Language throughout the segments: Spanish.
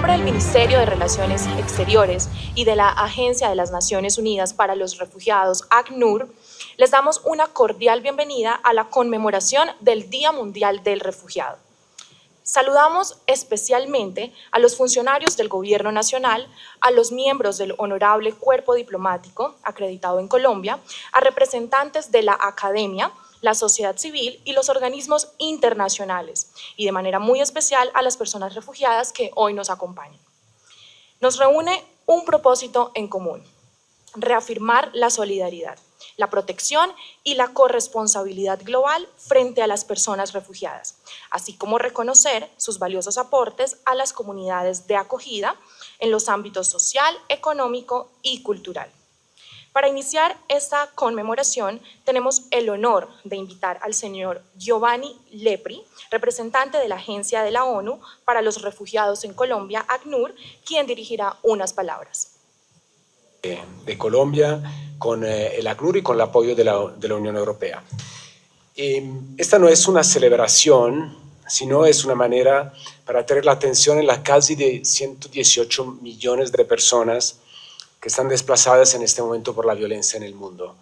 nombre del Ministerio de Relaciones Exteriores y de la Agencia de las Naciones Unidas para los Refugiados, ACNUR, les damos una cordial bienvenida a la conmemoración del Día Mundial del Refugiado. Saludamos especialmente a los funcionarios del Gobierno Nacional, a los miembros del Honorable Cuerpo Diplomático acreditado en Colombia, a representantes de la academia, la sociedad civil y los organismos internacionales, y de manera muy especial a las personas refugiadas que hoy nos acompañan. Nos reúne un propósito en común: reafirmar la solidaridad, la protección y la corresponsabilidad global frente a las personas refugiadas, así como reconocer sus valiosos aportes a las comunidades de acogida en los ámbitos social, económico y cultural. Para iniciar esta conmemoración, tenemos el honor de invitar al señor Giovanni Lepri, representante de la Agencia de la ONU para los Refugiados en Colombia, ACNUR, quien dirigirá unas palabras. De Colombia, con el ACNUR y con el apoyo de la Unión Europea. Esta no es una celebración, sino es una manera para atraer la atención en las casi de 118 millones de personas que están desplazadas en este momento por la violencia en el mundo.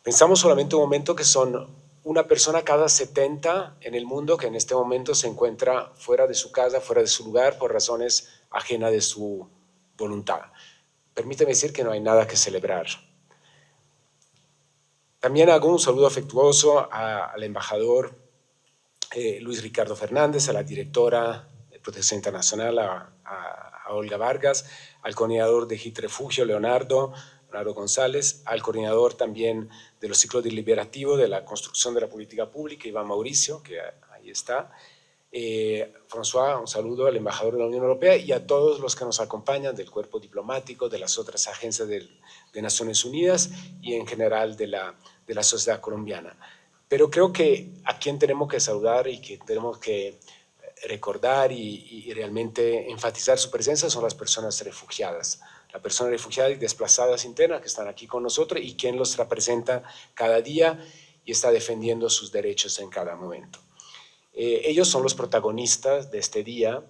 Pensamos solamente un momento que son una persona cada 70 en el mundo que en este momento se encuentra fuera de su casa, fuera de su lugar, por razones ajenas de su voluntad. Permíteme decir que no hay nada que celebrar. También hago un saludo afectuoso al embajador Luis Ricardo Fernández, a la directora de Protección Internacional, a Olga Vargas, al coordinador de HIT Refugio, Leonardo González, al coordinador también de los ciclos deliberativos de la construcción de la política pública, Iván Mauricio, que ahí está. François, un saludo al embajador de la Unión Europea y a todos los que nos acompañan del cuerpo diplomático, de las otras agencias de Naciones Unidas y en general de la sociedad colombiana. Pero creo que a quien tenemos que saludar y que tenemos que recordar y realmente enfatizar su presencia son las personas refugiadas. Las personas refugiadas y desplazadas internas que están aquí con nosotros y quien los representa cada día y está defendiendo sus derechos en cada momento. Ellos son los protagonistas de este día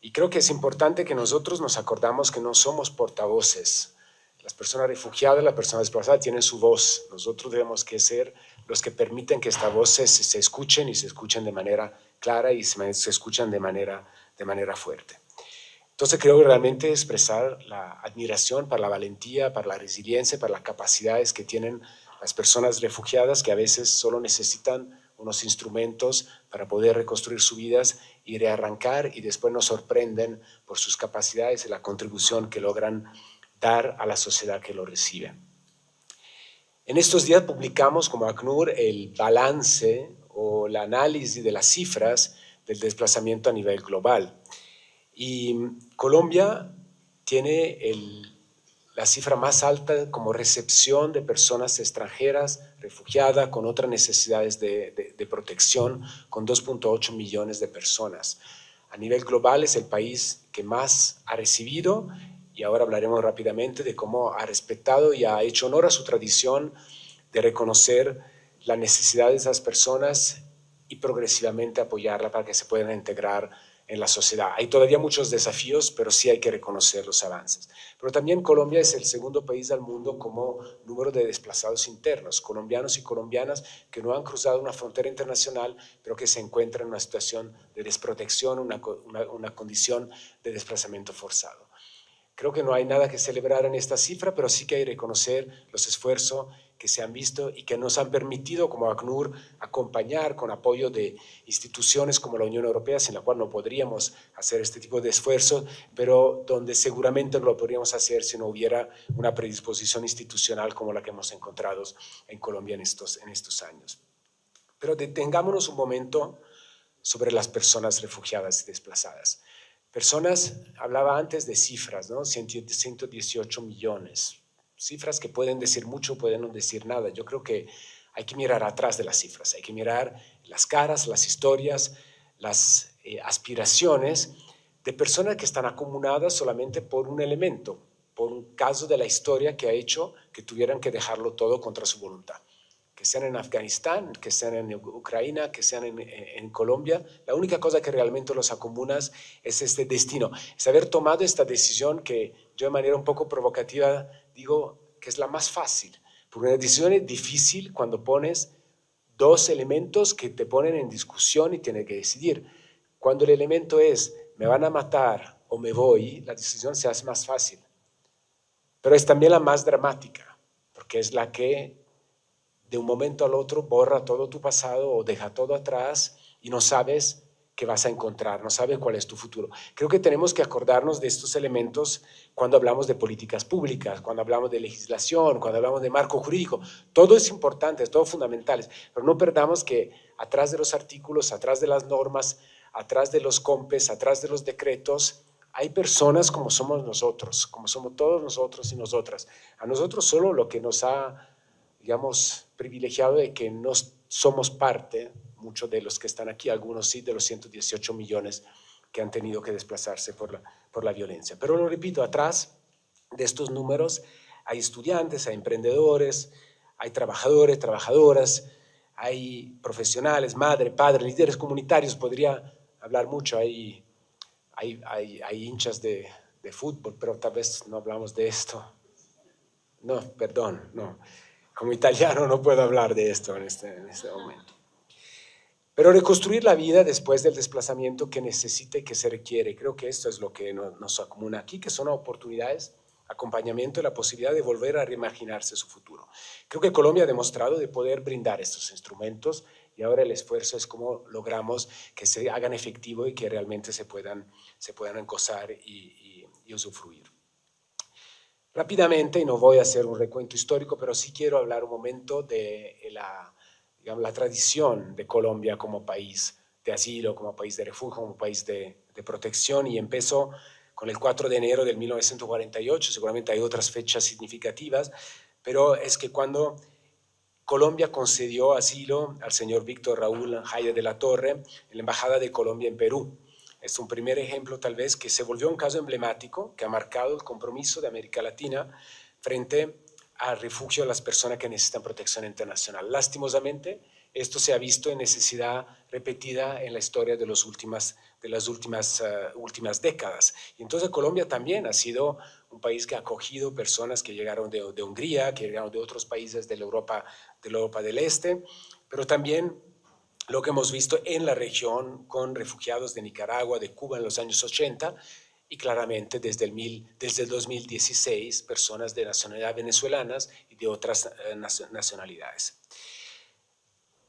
y creo que es importante que nosotros nos acordamos que no somos portavoces. Las personas refugiadas, las personas desplazadas tienen su voz. Nosotros debemos que ser los que permiten que estas voces se escuchen y se escuchen de manera clara y se escuchan de manera fuerte. Entonces creo que realmente expresar la admiración para la valentía, para la resiliencia, para las capacidades que tienen las personas refugiadas que a veces solo necesitan unos instrumentos para poder reconstruir sus vidas y rearrancar y después nos sorprenden por sus capacidades y la contribución que logran dar a la sociedad que lo recibe. En estos días publicamos como ACNUR el balance o el análisis de las cifras del desplazamiento a nivel global. Y Colombia tiene la cifra más alta como recepción de personas extranjeras, refugiadas, con otras necesidades de protección, con 2.8 millones de personas. A nivel global es el país que más ha recibido y ahora hablaremos rápidamente de cómo ha respetado y ha hecho honor a su tradición de reconocer la necesidad de esas personas y progresivamente apoyarla para que se puedan integrar en la sociedad. Hay todavía muchos desafíos, pero sí hay que reconocer los avances. Pero también Colombia es el segundo país del mundo como número de desplazados internos, colombianos y colombianas que no han cruzado una frontera internacional, pero que se encuentran en una situación de desprotección, una condición de desplazamiento forzado. Creo que no hay nada que celebrar en esta cifra, pero sí que hay que reconocer los esfuerzos que se han visto y que nos han permitido como ACNUR acompañar con apoyo de instituciones como la Unión Europea, sin la cual no podríamos hacer este tipo de esfuerzos, pero donde seguramente no lo podríamos hacer si no hubiera una predisposición institucional como la que hemos encontrado en Colombia en estos años. Pero detengámonos un momento sobre las personas refugiadas y desplazadas. Personas, hablaba antes de cifras, ¿no? 118 millones. Cifras que pueden decir mucho, pueden no decir nada. Yo creo que hay que mirar atrás de las cifras, hay que mirar las caras, las historias, las aspiraciones de personas que están acumuladas solamente por un elemento, por un caso de la historia que ha hecho que tuvieran que dejarlo todo contra su voluntad. que sean en Afganistán, que sean en Ucrania, que sean en Colombia, la única cosa que realmente los acomuna es este destino, es haber tomado esta decisión que yo de manera un poco provocativa digo que es la más fácil, porque una decisión es difícil cuando pones dos elementos que te ponen en discusión y tienes que decidir. Cuando el elemento es me van a matar o me voy, la decisión se hace más fácil, pero es también la más dramática, porque es la que de un momento al otro borra todo tu pasado o deja todo atrás y no sabes qué vas a encontrar, no sabes cuál es tu futuro. Creo que tenemos que acordarnos de estos elementos cuando hablamos de políticas públicas, cuando hablamos de legislación, cuando hablamos de marco jurídico. Todo es importante, es todo fundamental, pero no perdamos que atrás de los artículos, atrás de las normas, atrás de los COMPES, atrás de los decretos, hay personas como somos nosotros, como somos todos nosotros y nosotras. A nosotros solo lo que nos ha, digamos, privilegiado de que no somos parte, muchos de los que están aquí, algunos sí, de los 118 millones que han tenido que desplazarse por la violencia. Pero lo repito, atrás de estos números hay estudiantes, hay emprendedores, hay trabajadores, trabajadoras, hay profesionales, madre, padre, líderes comunitarios, podría hablar mucho, hay hinchas de fútbol, pero tal vez no hablamos de esto. No, perdón, no. Como italiano no puedo hablar de esto en este momento. Pero reconstruir la vida después del desplazamiento que necesite y que se requiere, creo que esto es lo que nos acumula aquí, que son oportunidades, acompañamiento y la posibilidad de volver a reimaginarse su futuro. Creo que Colombia ha demostrado de poder brindar estos instrumentos y ahora el esfuerzo es cómo logramos que se hagan efectivo y que realmente se puedan gozar y usufruir. Rápidamente, y no voy a hacer un recuento histórico, pero sí quiero hablar un momento de la tradición de Colombia como país de asilo, como país de refugio, como país de protección, y empezó con el 4 de enero de 1948, seguramente hay otras fechas significativas, pero es que cuando Colombia concedió asilo al señor Víctor Raúl Jaya de la Torre en la Embajada de Colombia en Perú. Es un primer ejemplo tal vez que se volvió un caso emblemático que ha marcado el compromiso de América Latina frente al refugio de las personas que necesitan protección internacional. Lastimosamente, esto se ha visto en necesidad repetida en la historia de las últimas décadas. Y entonces Colombia también ha sido un país que ha acogido personas que llegaron de Hungría, que llegaron de otros países de la Europa del Este, pero también lo que hemos visto en la región con refugiados de Nicaragua, de Cuba en los años 80 y claramente desde el 2016 personas de nacionalidad venezolanas y de otras nacionalidades.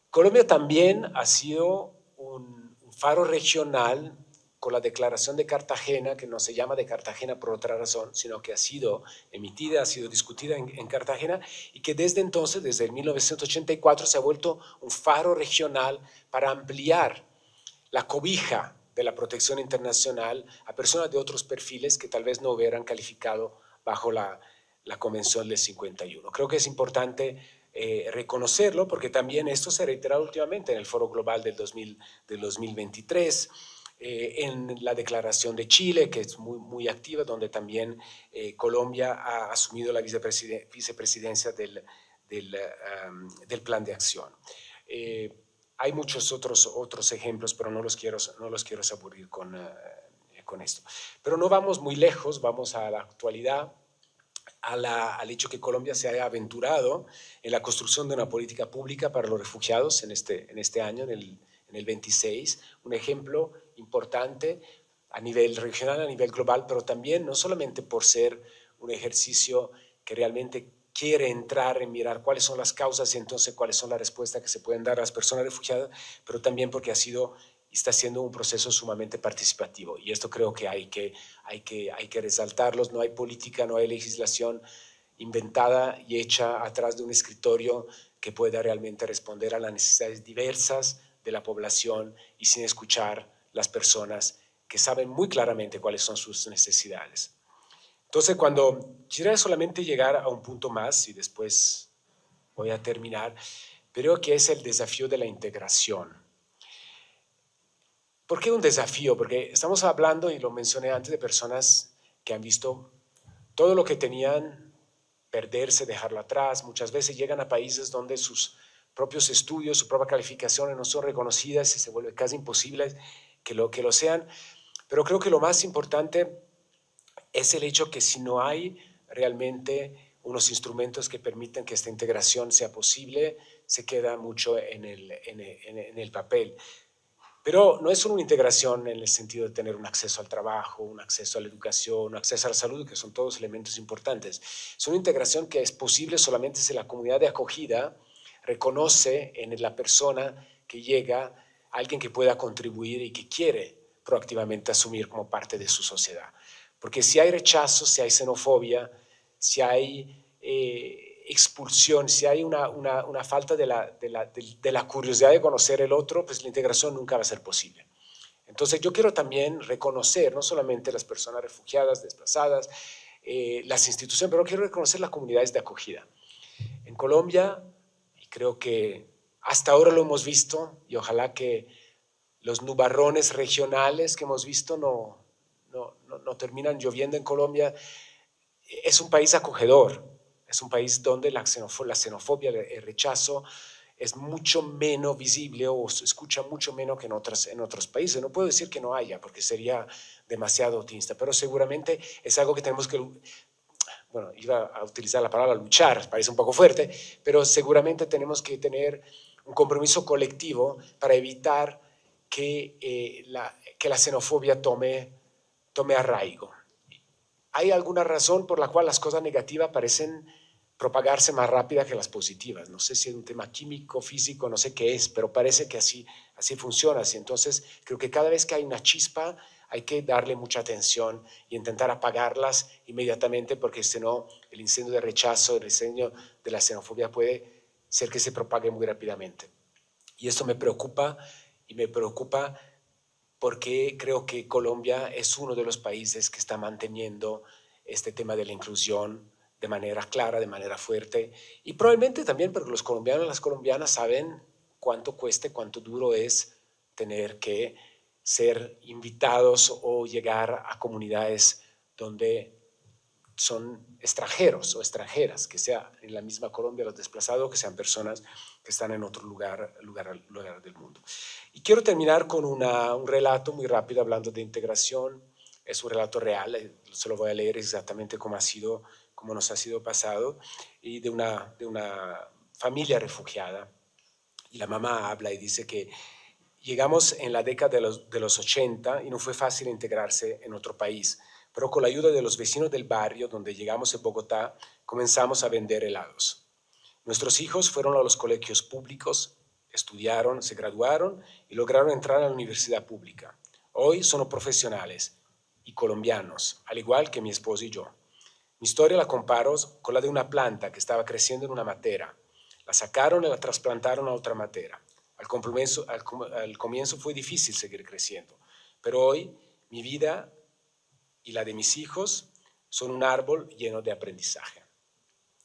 Colombia también ha sido un faro regional con la Declaración de Cartagena, que no se llama de Cartagena por otra razón, sino que ha sido emitida, ha sido discutida en Cartagena y que desde entonces, desde el 1984, se ha vuelto un faro regional para ampliar la cobija de la protección internacional a personas de otros perfiles que tal vez no hubieran calificado bajo la Convención del 51. Creo que es importante reconocerlo porque también esto se ha reiterado últimamente en el Foro Global del 2023, en la Declaración de Chile, que es muy activa, donde también Colombia ha asumido la vicepresidencia del Plan de Acción. Hay muchos otros ejemplos, pero no los quiero aburrir con esto. Pero no vamos muy lejos, vamos a la actualidad, al hecho que Colombia se haya aventurado en la construcción de una política pública para los refugiados en este año, en el 26, un ejemplo importante a nivel regional, a nivel global, pero también no solamente por ser un ejercicio que realmente quiere entrar en mirar cuáles son las causas y entonces cuáles son las respuestas que se pueden dar a las personas refugiadas, pero también porque ha sido y está siendo un proceso sumamente participativo. Y esto creo que hay que resaltarlos. No hay política, no hay legislación inventada y hecha atrás de un escritorio que pueda realmente responder a las necesidades diversas de la población y sin escuchar las personas que saben muy claramente cuáles son sus necesidades. Entonces, cuando quisiera solamente llegar a un punto más y después voy a terminar, pero que es el desafío de la integración. ¿Por qué un desafío? Porque estamos hablando, y lo mencioné antes, de personas que han visto todo lo que tenían perderse, dejarlo atrás. Muchas veces llegan a países donde sus propios estudios, sus propias calificaciones no son reconocidas y se vuelve casi imposible que lo sean. Pero creo que lo más importante es el hecho que si no hay realmente unos instrumentos que permitan que esta integración sea posible, se queda mucho en el papel. Pero no es solo una integración en el sentido de tener un acceso al trabajo, un acceso a la educación, un acceso a la salud, que son todos elementos importantes. Es una integración que es posible solamente si la comunidad de acogida reconoce en la persona que llega alguien que pueda contribuir y que quiere proactivamente asumir como parte de su sociedad. Porque si hay rechazo, si hay xenofobia, si hay expulsión, si hay una falta de la curiosidad de conocer el otro, pues la integración nunca va a ser posible. Entonces yo quiero también reconocer no solamente las personas refugiadas, desplazadas, las instituciones, pero quiero reconocer las comunidades de acogida. En Colombia, y creo que hasta ahora lo hemos visto, y ojalá que los nubarrones regionales que hemos visto no terminan lloviendo en Colombia. Es un país acogedor, es un país donde la xenofobia, el rechazo es mucho menos visible o se escucha mucho menos que en otros países. No puedo decir que no haya, porque sería demasiado optimista, pero seguramente es algo que tenemos que, bueno, iba a utilizar la palabra luchar, parece un poco fuerte, pero seguramente tenemos que tener un compromiso colectivo para evitar que la xenofobia tome arraigo. ¿Hay alguna razón por la cual las cosas negativas parecen propagarse más rápida que las positivas? No sé si es un tema químico, físico, no sé qué es, pero parece que así funciona. Entonces, creo que cada vez que hay una chispa, hay que darle mucha atención y intentar apagarlas inmediatamente, porque si no, el incendio de rechazo, el incendio de la xenofobia puede ser que se propague muy rápidamente. Y esto me preocupa, y me preocupa porque creo que Colombia es uno de los países que está manteniendo este tema de la inclusión de manera clara, de manera fuerte, y probablemente también porque los colombianos y las colombianas saben cuánto cuesta, cuánto duro es tener que ser invitados o llegar a comunidades donde son extranjeros o extranjeras, que sea en la misma Colombia los desplazados, que sean personas que están en otro lugar del mundo. Y quiero terminar con un relato muy rápido hablando de integración. Es un relato real, se lo voy a leer exactamente como nos ha sido pasado, y de una familia refugiada. Y la mamá habla y dice que llegamos en la década de los 80 y no fue fácil integrarse en otro país, pero con la ayuda de los vecinos del barrio donde llegamos en Bogotá, comenzamos a vender helados. Nuestros hijos fueron a los colegios públicos, estudiaron, se graduaron y lograron entrar a la universidad pública. Hoy son profesionales y colombianos, al igual que mi esposo y yo. Mi historia la comparo con la de una planta que estaba creciendo en una matera. La sacaron y la trasplantaron a otra matera. Al comienzo fue difícil seguir creciendo, pero hoy mi vida y la de mis hijos son un árbol lleno de aprendizaje.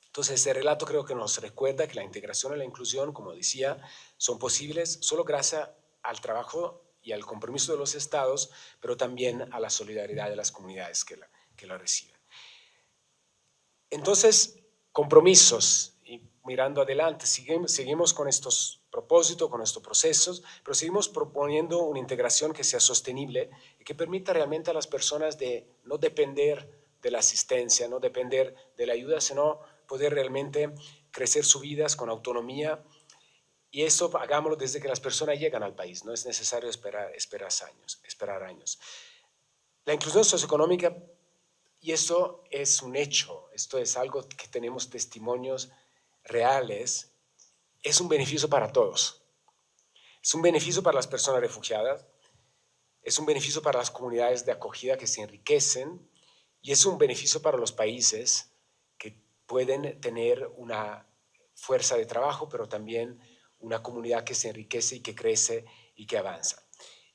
Entonces, este relato creo que nos recuerda que la integración y la inclusión, como decía, son posibles solo gracias al trabajo y al compromiso de los estados, pero también a la solidaridad de las comunidades que la reciben. Entonces, compromisos, y mirando adelante, seguimos con estos propósitos, con estos procesos, pero seguimos proponiendo una integración que sea sostenible y que permita realmente a las personas de no depender de la asistencia, no depender de la ayuda, sino poder realmente crecer sus vidas con autonomía. Y eso hagámoslo desde que las personas llegan al país, no es necesario esperar años. La inclusión socioeconómica, y esto es un hecho, esto es algo que tenemos testimonios reales, es un beneficio para todos. Es un beneficio para las personas refugiadas, es un beneficio para las comunidades de acogida que se enriquecen y es un beneficio para los países que pueden tener una fuerza de trabajo, pero también una comunidad que se enriquece y que crece y que avanza,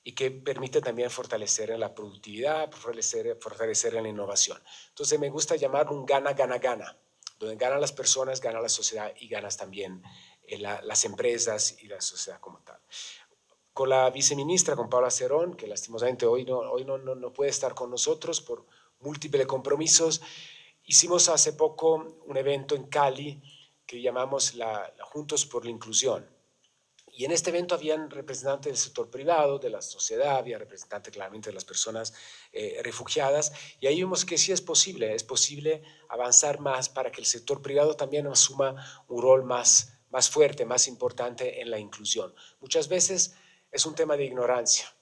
y que permite también fortalecer en la productividad, fortalecer en la innovación. Entonces me gusta llamarlo un gana-gana-gana, donde ganan las personas, gana la sociedad y ganas también las empresas y la sociedad como tal. Con la viceministra, con Paula Cerón, que lastimosamente hoy no puede estar con nosotros por múltiples compromisos, hicimos hace poco un evento en Cali que llamamos Juntos por la Inclusión. Y en este evento habían representantes del sector privado, de la sociedad, había representantes claramente de las personas refugiadas, y ahí vimos que sí es posible avanzar más para que el sector privado también asuma un rol más fuerte, más importante en la inclusión. Muchas veces es un tema de ignorancia,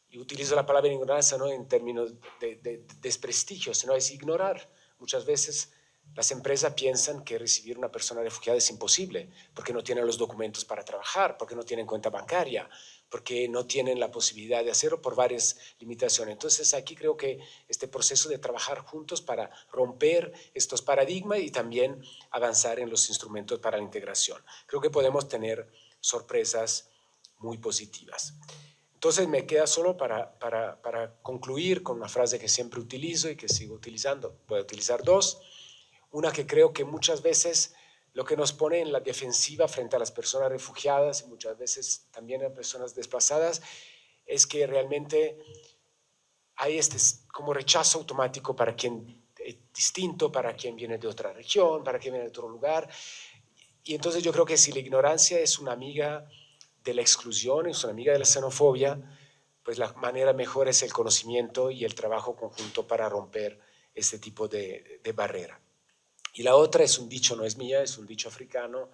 y utilizo la palabra ignorancia no en términos de desprestigio, sino es ignorar. Muchas veces las empresas piensan que recibir una persona refugiada es imposible, porque no tienen los documentos para trabajar, porque no tienen cuenta bancaria, porque no tienen la posibilidad de hacerlo por varias limitaciones. Entonces aquí creo que este proceso de trabajar juntos para romper estos paradigmas y también avanzar en los instrumentos para la integración. Creo que podemos tener sorpresas muy positivas. Entonces me queda solo para concluir con una frase que siempre utilizo y que sigo utilizando. Voy a utilizar dos. Una que creo que muchas veces lo que nos pone en la defensiva frente a las personas refugiadas y muchas veces también a personas desplazadas es que realmente hay como rechazo automático para quien es distinto, para quien viene de otra región, para quien viene de otro lugar. Y entonces yo creo que si la ignorancia es una amiga de la exclusión, es una amiga de la xenofobia, pues la manera mejor es el conocimiento y el trabajo conjunto para romper este tipo de barrera. Y la otra es un dicho, no es mía, es un dicho africano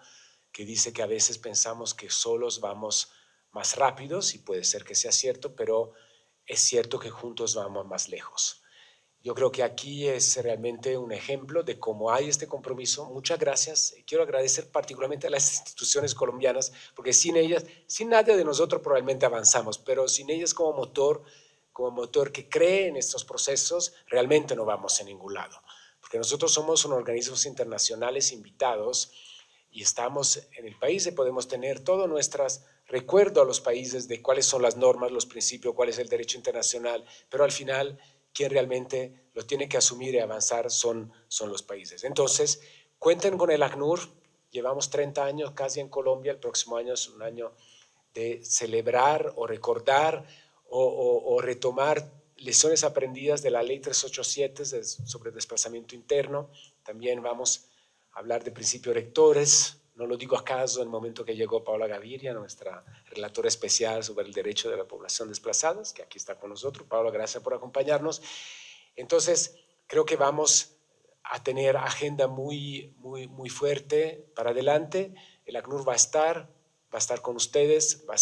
que dice que a veces pensamos que solos vamos más rápidos, y puede ser que sea cierto, pero es cierto que juntos vamos más lejos. Yo creo que aquí es realmente un ejemplo de cómo hay este compromiso. Muchas gracias. Quiero agradecer particularmente a las instituciones colombianas, porque sin ellas, sin nadie de nosotros probablemente avanzamos, pero sin ellas como motor que cree en estos procesos, realmente no vamos a ningún lado. Porque nosotros somos unos organismos internacionales invitados y estamos en el país y podemos tener todo nuestros recuerdo a los países de cuáles son las normas, los principios, cuál es el derecho internacional, pero al final quien realmente lo tiene que asumir y avanzar son los países. Entonces, cuenten con el ACNUR, llevamos 30 años casi en Colombia, el próximo año es un año de celebrar o recordar o retomar lecciones aprendidas de la ley 387 sobre desplazamiento interno. También vamos a hablar de principios rectores. No lo digo acaso en el momento que llegó Paola Gaviria, nuestra relatora especial sobre el derecho de la población desplazada, que aquí está con nosotros. Paola, gracias por acompañarnos. Entonces, creo que vamos a tener agenda muy fuerte para adelante. El ACNUR va a estar con ustedes, va a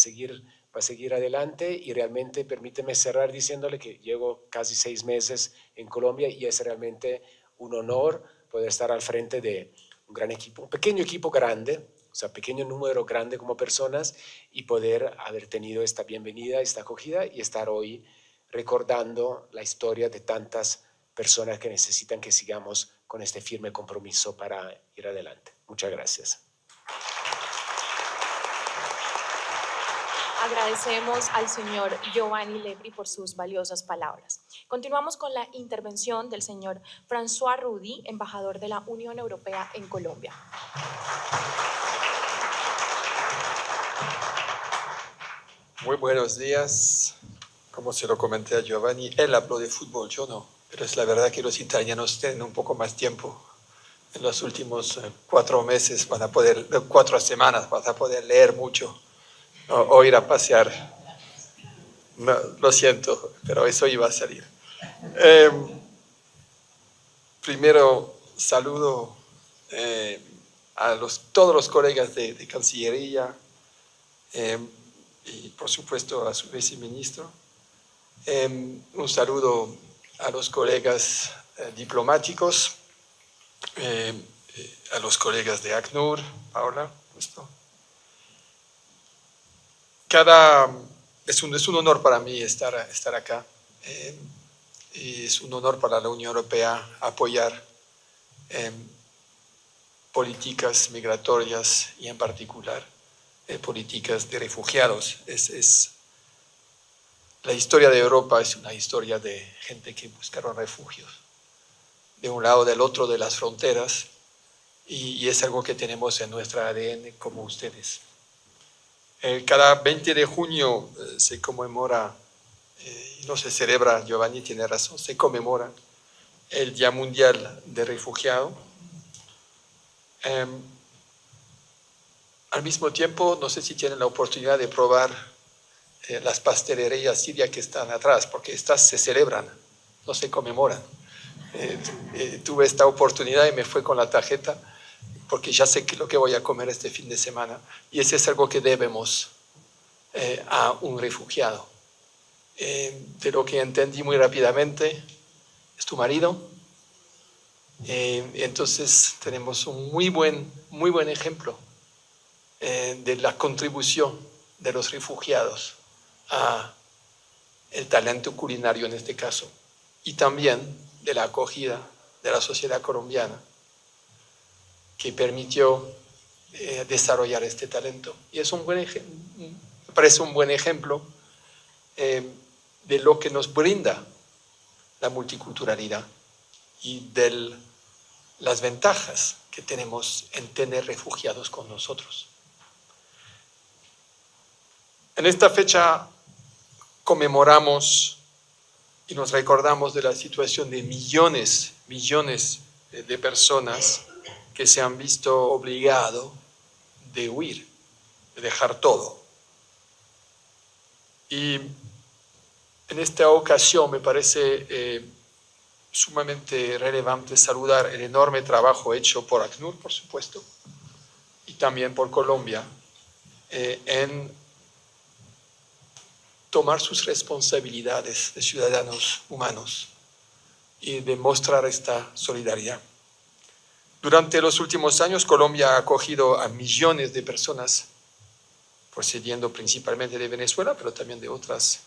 seguir adelante, y realmente permíteme cerrar diciéndole que llevo casi 6 meses en Colombia y es realmente un honor poder estar al frente de un gran equipo, un pequeño equipo grande, o sea, pequeño número grande como personas, y poder haber tenido esta bienvenida, esta acogida y estar hoy recordando la historia de tantas personas que necesitan que sigamos con este firme compromiso para ir adelante. Muchas gracias. Agradecemos al señor Giovanni Lepri por sus valiosas palabras. Continuamos con la intervención del señor François Rudy, embajador de la Unión Europea en Colombia. Muy buenos días. Como se lo comenté a Giovanni, él habló de fútbol, yo no. Pero es la verdad que los italianos tienen un poco más tiempo. En los últimos 4 meses 4 semanas van a poder leer mucho o ir a pasear. No, lo siento, pero eso iba a salir. Primero saludo a todos los colegas de Cancillería y por supuesto a su viceministro. Un saludo a los colegas diplomáticos, a los colegas de ACNUR, Paola, justo. Es un honor para mí estar acá. Y es un honor para la Unión Europea apoyar políticas migratorias y en particular políticas de refugiados. La historia de Europa es una historia de gente que buscaron refugios de un lado del otro de las fronteras, y es algo que tenemos en nuestra ADN como ustedes. Cada 20 de junio se conmemora, no se celebra, Giovanni tiene razón, se conmemora el Día Mundial del Refugiado. Al mismo tiempo, no sé si tienen la oportunidad de probar las pastelerías sirias que están atrás, porque estas se celebran, no se conmemoran. Tuve esta oportunidad y me fui con la tarjeta, porque ya sé lo que voy a comer este fin de semana. Y ese es algo que debemos a un refugiado. De lo que entendí muy rápidamente, es tu marido. Entonces tenemos un muy buen ejemplo de la contribución de los refugiados a el talento culinario en este caso, y también de la acogida de la sociedad colombiana que permitió desarrollar este talento. Y es me parece un buen ejemplo de lo que nos brinda la multiculturalidad y de las ventajas que tenemos en tener refugiados con nosotros. En esta fecha conmemoramos y nos recordamos de la situación de millones de personas que se han visto obligados de huir, de dejar todo. Y en esta ocasión me parece sumamente relevante saludar el enorme trabajo hecho por ACNUR, por supuesto, y también por Colombia, en tomar sus responsabilidades de ciudadanos humanos y demostrar esta solidaridad. Durante los últimos años, Colombia ha acogido a millones de personas, procediendo principalmente de Venezuela, pero también de otras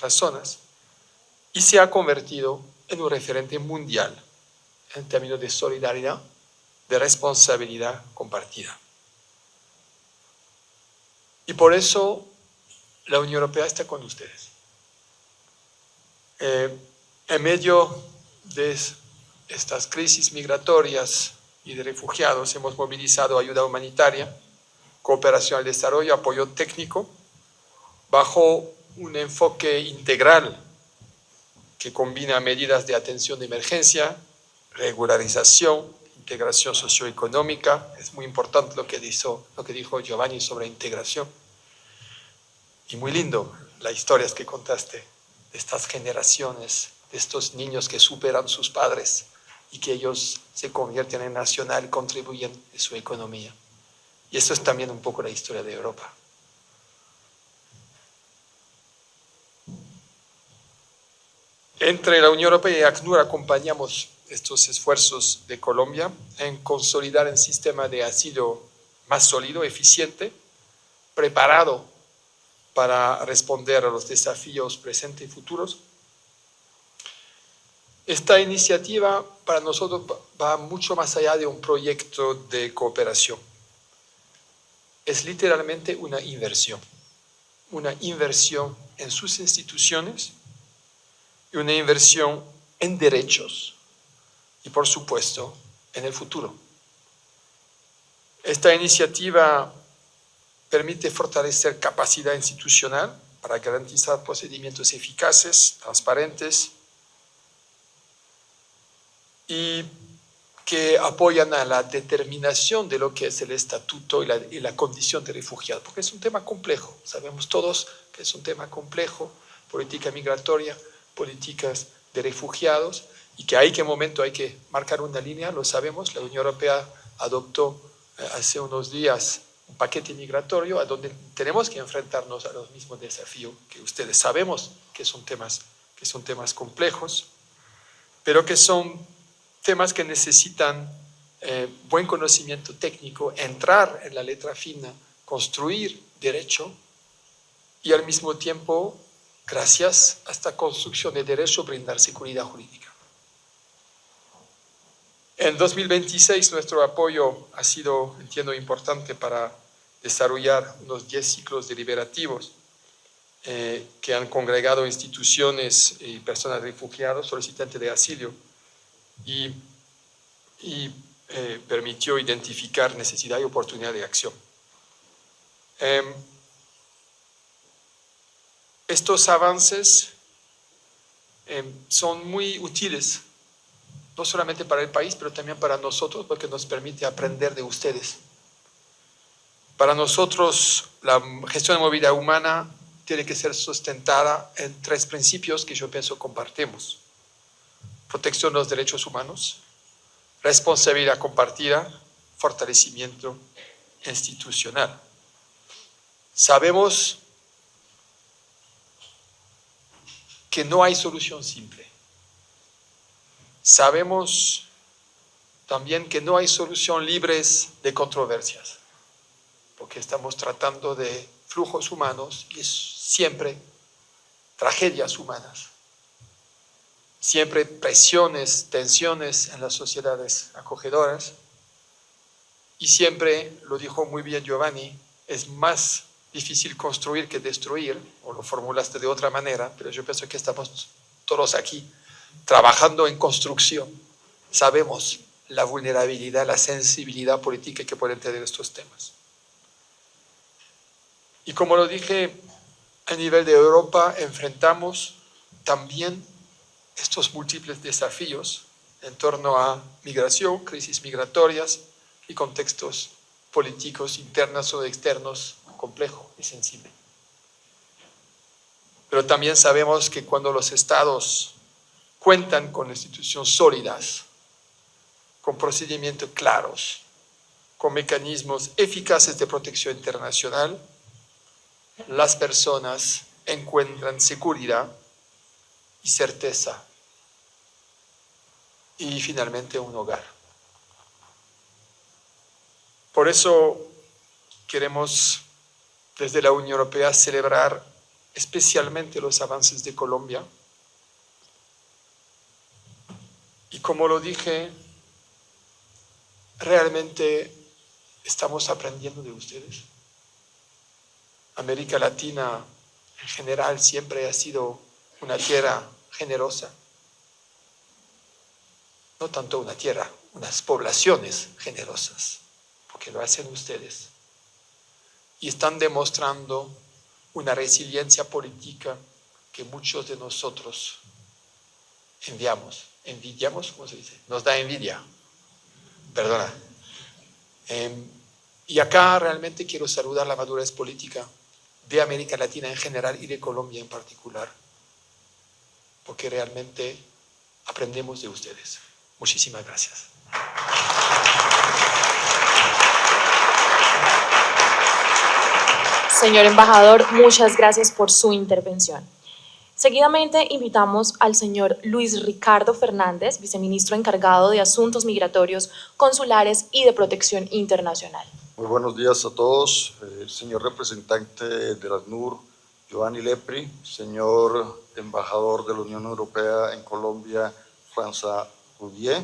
zonas, y se ha convertido en un referente mundial en términos de solidaridad, de responsabilidad compartida. Y por eso la Unión Europea está con ustedes. En medio de estas crisis migratorias y de refugiados, hemos movilizado ayuda humanitaria, cooperación al desarrollo, apoyo técnico, bajo un enfoque integral que combina medidas de atención de emergencia, regularización, integración socioeconómica. Es muy importante lo que dijo Giovanni sobre integración. Y muy lindo las historias que contaste de estas generaciones, de estos niños que superan sus padres y que ellos se convierten en nacional, contribuyen a su economía. Y eso es también un poco la historia de Europa. Entre la Unión Europea y ACNUR acompañamos estos esfuerzos de Colombia en consolidar un sistema de asilo más sólido, eficiente, preparado para responder a los desafíos presentes y futuros. Esta iniciativa para nosotros va mucho más allá de un proyecto de cooperación. Es literalmente una inversión en sus instituciones y una inversión en derechos y, por supuesto, en el futuro. Esta iniciativa permite fortalecer capacidad institucional para garantizar procedimientos eficaces, transparentes y que apoyan a la determinación de lo que es el estatuto y la condición de refugiado, porque es un tema complejo. Sabemos todos que es un tema complejo, política migratoria, políticas de refugiados, y que hay que momento hay que marcar una línea, lo sabemos. La Unión Europea adoptó hace unos días un paquete migratorio a donde tenemos que enfrentarnos a los mismos desafíos que ustedes sabemos que son temas complejos, pero que son temas que necesitan buen conocimiento técnico, entrar en la letra fina, construir derecho y al mismo tiempo, gracias a esta construcción de derecho, brindar seguridad jurídica. En 2026 nuestro apoyo ha sido, entiendo, importante para desarrollar unos 10 ciclos deliberativos que han congregado instituciones y personas refugiadas, solicitantes de asilo, y permitió identificar necesidad y oportunidad de acción. Estos avances son muy útiles, no solamente para el país, pero también para nosotros, porque nos permite aprender de ustedes, Para nosotros, la gestión de movilidad humana tiene que ser sustentada en 3 principios que yo pienso compartimos: protección de los derechos humanos, responsabilidad compartida, fortalecimiento institucional. Sabemos que no hay solución simple. Sabemos también que no hay solución libres de controversias, porque estamos tratando de flujos humanos y es siempre tragedias humanas, siempre presiones, tensiones en las sociedades acogedoras, y siempre, lo dijo muy bien Giovanni, es más difícil construir que destruir, o lo formulaste de otra manera, pero yo pienso que estamos todos aquí trabajando en construcción. Sabemos la vulnerabilidad, la sensibilidad política que pueden tener estos temas. Y como lo dije, a nivel de Europa enfrentamos también estos múltiples desafíos en torno a migración, crisis migratorias y contextos políticos internos o externos complejos y sensibles. Pero también sabemos que cuando los estados cuentan con instituciones sólidas, con procedimientos claros, con mecanismos eficaces de protección internacional, las personas encuentran seguridad y certeza y finalmente un hogar. Por eso queremos desde la Unión Europea celebrar especialmente los avances de Colombia. Y como lo dije, realmente estamos aprendiendo de ustedes. América Latina en general siempre ha sido una tierra generosa. No tanto una tierra, unas poblaciones generosas, porque lo hacen ustedes. Y están demostrando una resiliencia política que muchos de nosotros envidiamos, ¿cómo se dice? Nos da envidia, perdona. Y acá realmente quiero saludar la madurez política de América Latina en general y de Colombia en particular, porque realmente aprendemos de ustedes. Muchísimas gracias. Señor embajador, muchas gracias por su intervención. Seguidamente invitamos al señor Luis Ricardo Fernández, viceministro encargado de Asuntos Migratorios, Consulares y de Protección Internacional. Muy buenos días a todos, señor representante del ACNUR, Giovanni Lepri, señor embajador de la Unión Europea en Colombia, François Roudier,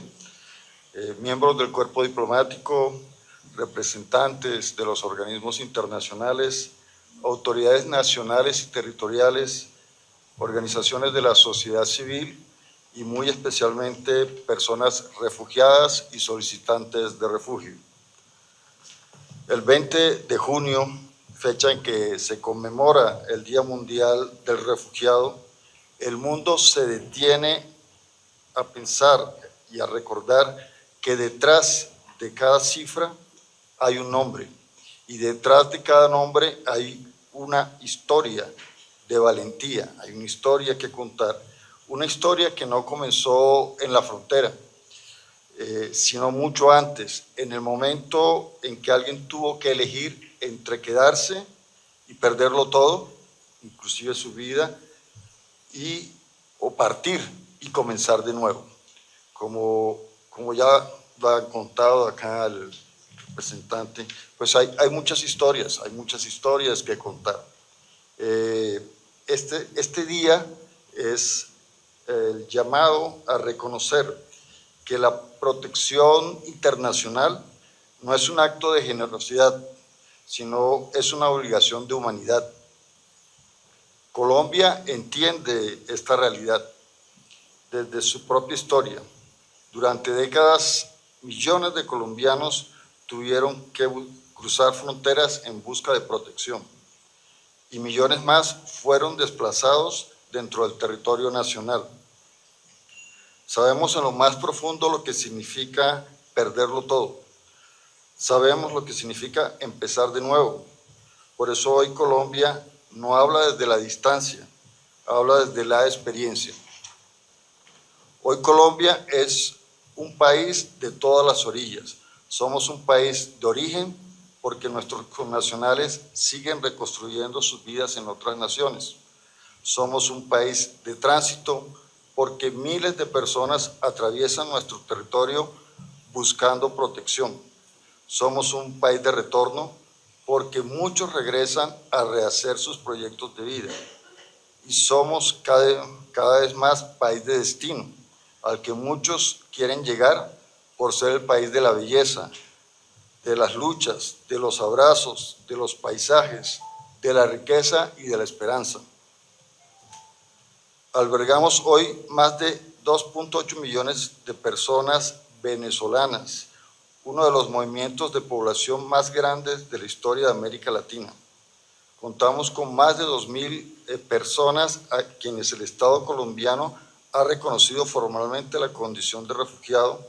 miembros del cuerpo diplomático, representantes de los organismos internacionales, autoridades nacionales y territoriales, organizaciones de la sociedad civil y muy especialmente personas refugiadas y solicitantes de refugio. El 20 de junio, fecha en que se conmemora el Día Mundial del Refugiado, el mundo se detiene a pensar y a recordar que detrás de cada cifra hay un nombre y detrás de cada nombre hay una historia de valentía, hay una historia que contar, una historia que no comenzó en la frontera, sino mucho antes, en el momento en que alguien tuvo que elegir entre quedarse y perderlo todo, inclusive su vida, o partir y comenzar de nuevo. Como ya lo han contado acá el representante, pues hay muchas historias que contar. Este día es el llamado a reconocer que la protección internacional no es un acto de generosidad, sino es una obligación de humanidad. Colombia entiende esta realidad desde su propia historia. Durante décadas, millones de colombianos tuvieron que cruzar fronteras en busca de protección y millones más fueron desplazados dentro del territorio nacional. Sabemos en lo más profundo lo que significa perderlo todo, Sabemos lo que significa empezar de nuevo. Por eso hoy Colombia no habla desde la distancia, habla desde la experiencia. Hoy Colombia es un país de todas las orillas. Somos un país de origen porque nuestros connacionales siguen reconstruyendo sus vidas en otras naciones. Somos un país de tránsito porque miles de personas atraviesan nuestro territorio buscando protección. Somos un país de retorno porque muchos regresan a rehacer sus proyectos de vida. Y somos cada vez más país de destino, al que muchos quieren llegar por ser el país de la belleza, de las luchas, de los abrazos, de los paisajes, de la riqueza y de la esperanza. Albergamos hoy más de 2.8 millones de personas venezolanas, uno de los movimientos de población más grandes de la historia de América Latina. Contamos con más de 2.000 personas a quienes el Estado colombiano ha reconocido formalmente la condición de refugiado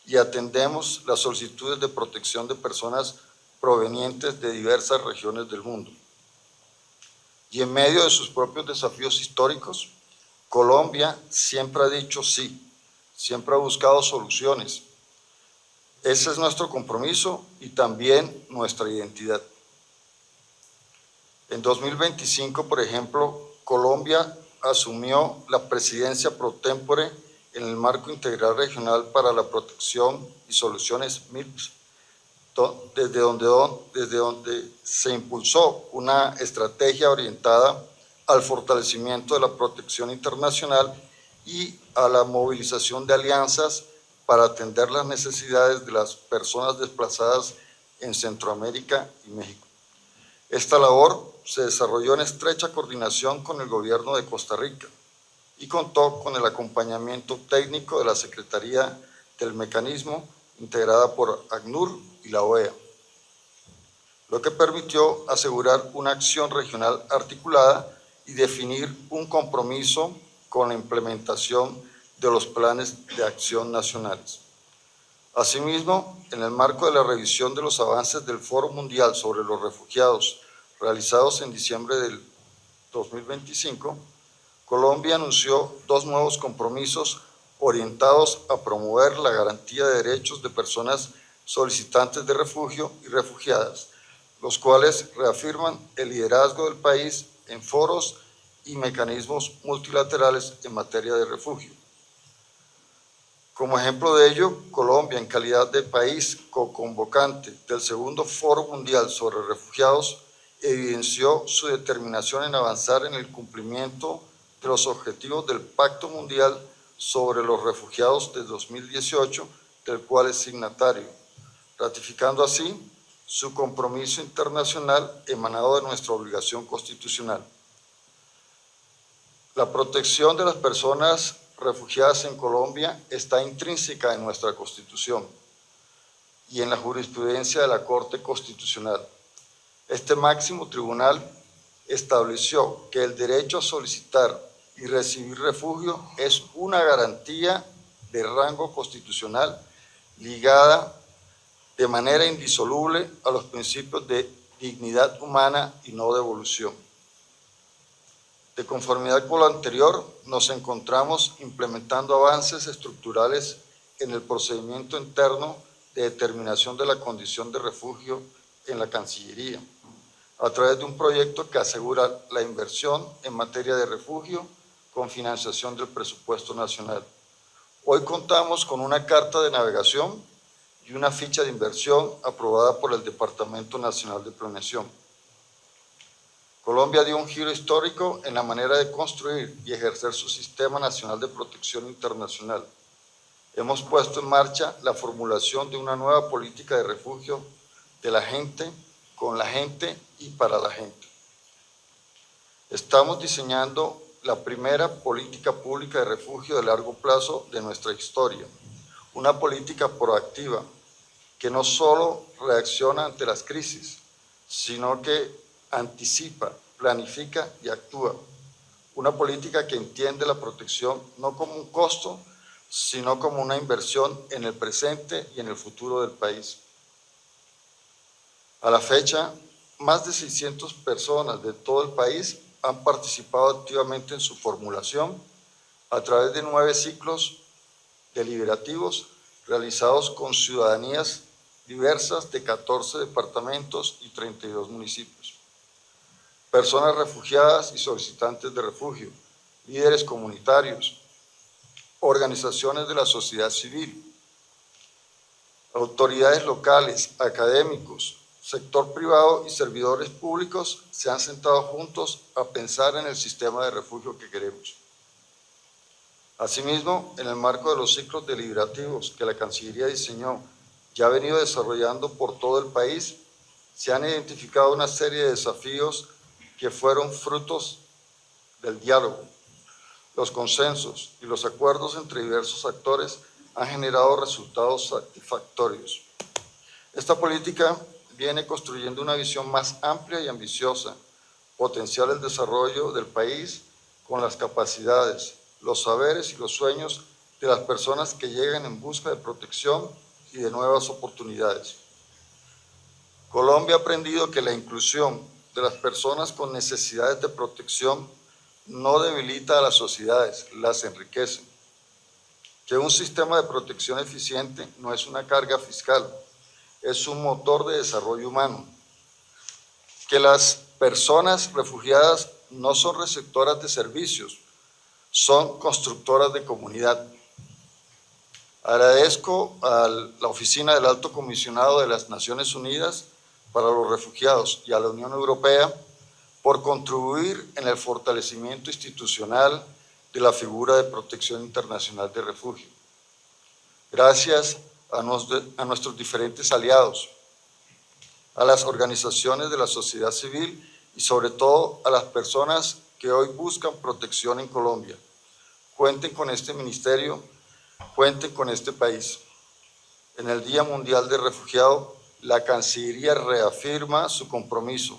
y atendemos las solicitudes de protección de personas provenientes de diversas regiones del mundo. Y en medio de sus propios desafíos históricos, Colombia siempre ha dicho sí, siempre ha buscado soluciones. Ese es nuestro compromiso y también nuestra identidad. En 2025, por ejemplo, Colombia asumió la presidencia pro tempore en el Marco Integral Regional para la Protección y Soluciones MIPS, desde donde se impulsó una estrategia orientada al fortalecimiento de la protección internacional y a la movilización de alianzas para atender las necesidades de las personas desplazadas en Centroamérica y México. Esta labor se desarrolló en estrecha coordinación con el gobierno de Costa Rica y contó con el acompañamiento técnico de la Secretaría del Mecanismo, integrada por ACNUR y la OEA, lo que permitió asegurar una acción regional articulada y definir un compromiso con la implementación de los planes de acción nacionales. Asimismo, en el marco de la revisión de los avances del Foro Mundial sobre los Refugiados, realizados en diciembre del 2025, Colombia anunció 2 nuevos compromisos orientados a promover la garantía de derechos de personas solicitantes de refugio y refugiadas, los cuales reafirman el liderazgo del país en foros y mecanismos multilaterales en materia de refugio. Como ejemplo de ello, Colombia, en calidad de país co-convocante del segundo Foro Mundial sobre Refugiados, evidenció su determinación en avanzar en el cumplimiento de los objetivos del Pacto Mundial sobre los Refugiados de 2018, del cual es signatario, ratificando así su compromiso internacional emanado de nuestra obligación constitucional. La protección de las personas refugiadas en Colombia está intrínseca en nuestra Constitución y en la jurisprudencia de la Corte Constitucional. Este máximo tribunal estableció que el derecho a solicitar y recibir refugio es una garantía de rango constitucional ligada de manera indisoluble a los principios de dignidad humana y no devolución. De conformidad con lo anterior, nos encontramos implementando avances estructurales en el procedimiento interno de determinación de la condición de refugio en la Cancillería, a través de un proyecto que asegura la inversión en materia de refugio con financiación del presupuesto nacional. Hoy contamos con una carta de navegación y una ficha de inversión aprobada por el Departamento Nacional de Planeación. Colombia dio un giro histórico en la manera de construir y ejercer su Sistema Nacional de Protección Internacional. Hemos puesto en marcha la formulación de una nueva política de refugio de la gente, con la gente y para la gente. Estamos diseñando la primera política pública de refugio de largo plazo de nuestra historia, una política proactiva que no solo reacciona ante las crisis, sino que anticipa, planifica y actúa. Una política que entiende la protección no como un costo, sino como una inversión en el presente y en el futuro del país. A la fecha, más de 600 personas de todo el país han participado activamente en su formulación a través de 9 ciclos deliberativos realizados con ciudadanías diversas de 14 departamentos y 32 municipios. Personas refugiadas y solicitantes de refugio, líderes comunitarios, organizaciones de la sociedad civil, autoridades locales, académicos, sector privado y servidores públicos se han sentado juntos a pensar en el sistema de refugio que queremos. Asimismo, en el marco de los ciclos deliberativos que la Cancillería diseñó y ha venido desarrollando por todo el país, se han identificado una serie de desafíos que fueron frutos del diálogo. Los consensos y los acuerdos entre diversos actores han generado resultados satisfactorios. Esta política viene construyendo una visión más amplia y ambiciosa, potenciar el desarrollo del país con las capacidades, los saberes y los sueños de las personas que llegan en busca de protección y de nuevas oportunidades. Colombia ha aprendido que la inclusión de las personas con necesidades de protección no debilita a las sociedades, las enriquece. Que un sistema de protección eficiente no es una carga fiscal, es un motor de desarrollo humano. Que las personas refugiadas no son receptoras de servicios, son constructoras de comunidad. Agradezco a la Oficina del Alto Comisionado de las Naciones Unidas para los Refugiados y a la Unión Europea por contribuir en el fortalecimiento institucional de la figura de protección internacional de refugio. Gracias a nuestros diferentes aliados, a las organizaciones de la sociedad civil y sobre todo a las personas que hoy buscan protección en Colombia. Cuenten con este ministerio, cuenten con este país. En el Día Mundial del Refugiado, la Cancillería reafirma su compromiso.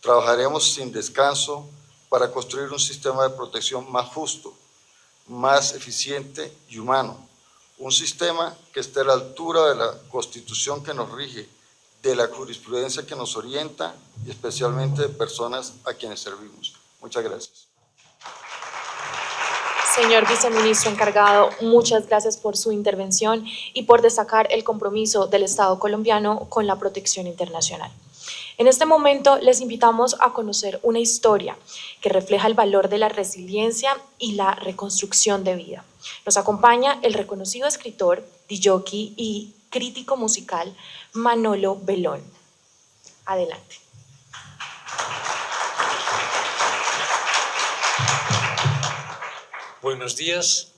Trabajaremos sin descanso para construir un sistema de protección más justo, más eficiente y humano. Un sistema que esté a la altura de la Constitución que nos rige, de la jurisprudencia que nos orienta y especialmente de personas a quienes servimos. Muchas gracias. Señor viceministro encargado, muchas gracias por su intervención y por destacar el compromiso del Estado colombiano con la protección internacional. En este momento les invitamos a conocer una historia que refleja el valor de la resiliencia y la reconstrucción de vida. Nos acompaña el reconocido escritor, disjockey y crítico musical Manolo Belón. Adelante. Buenos días.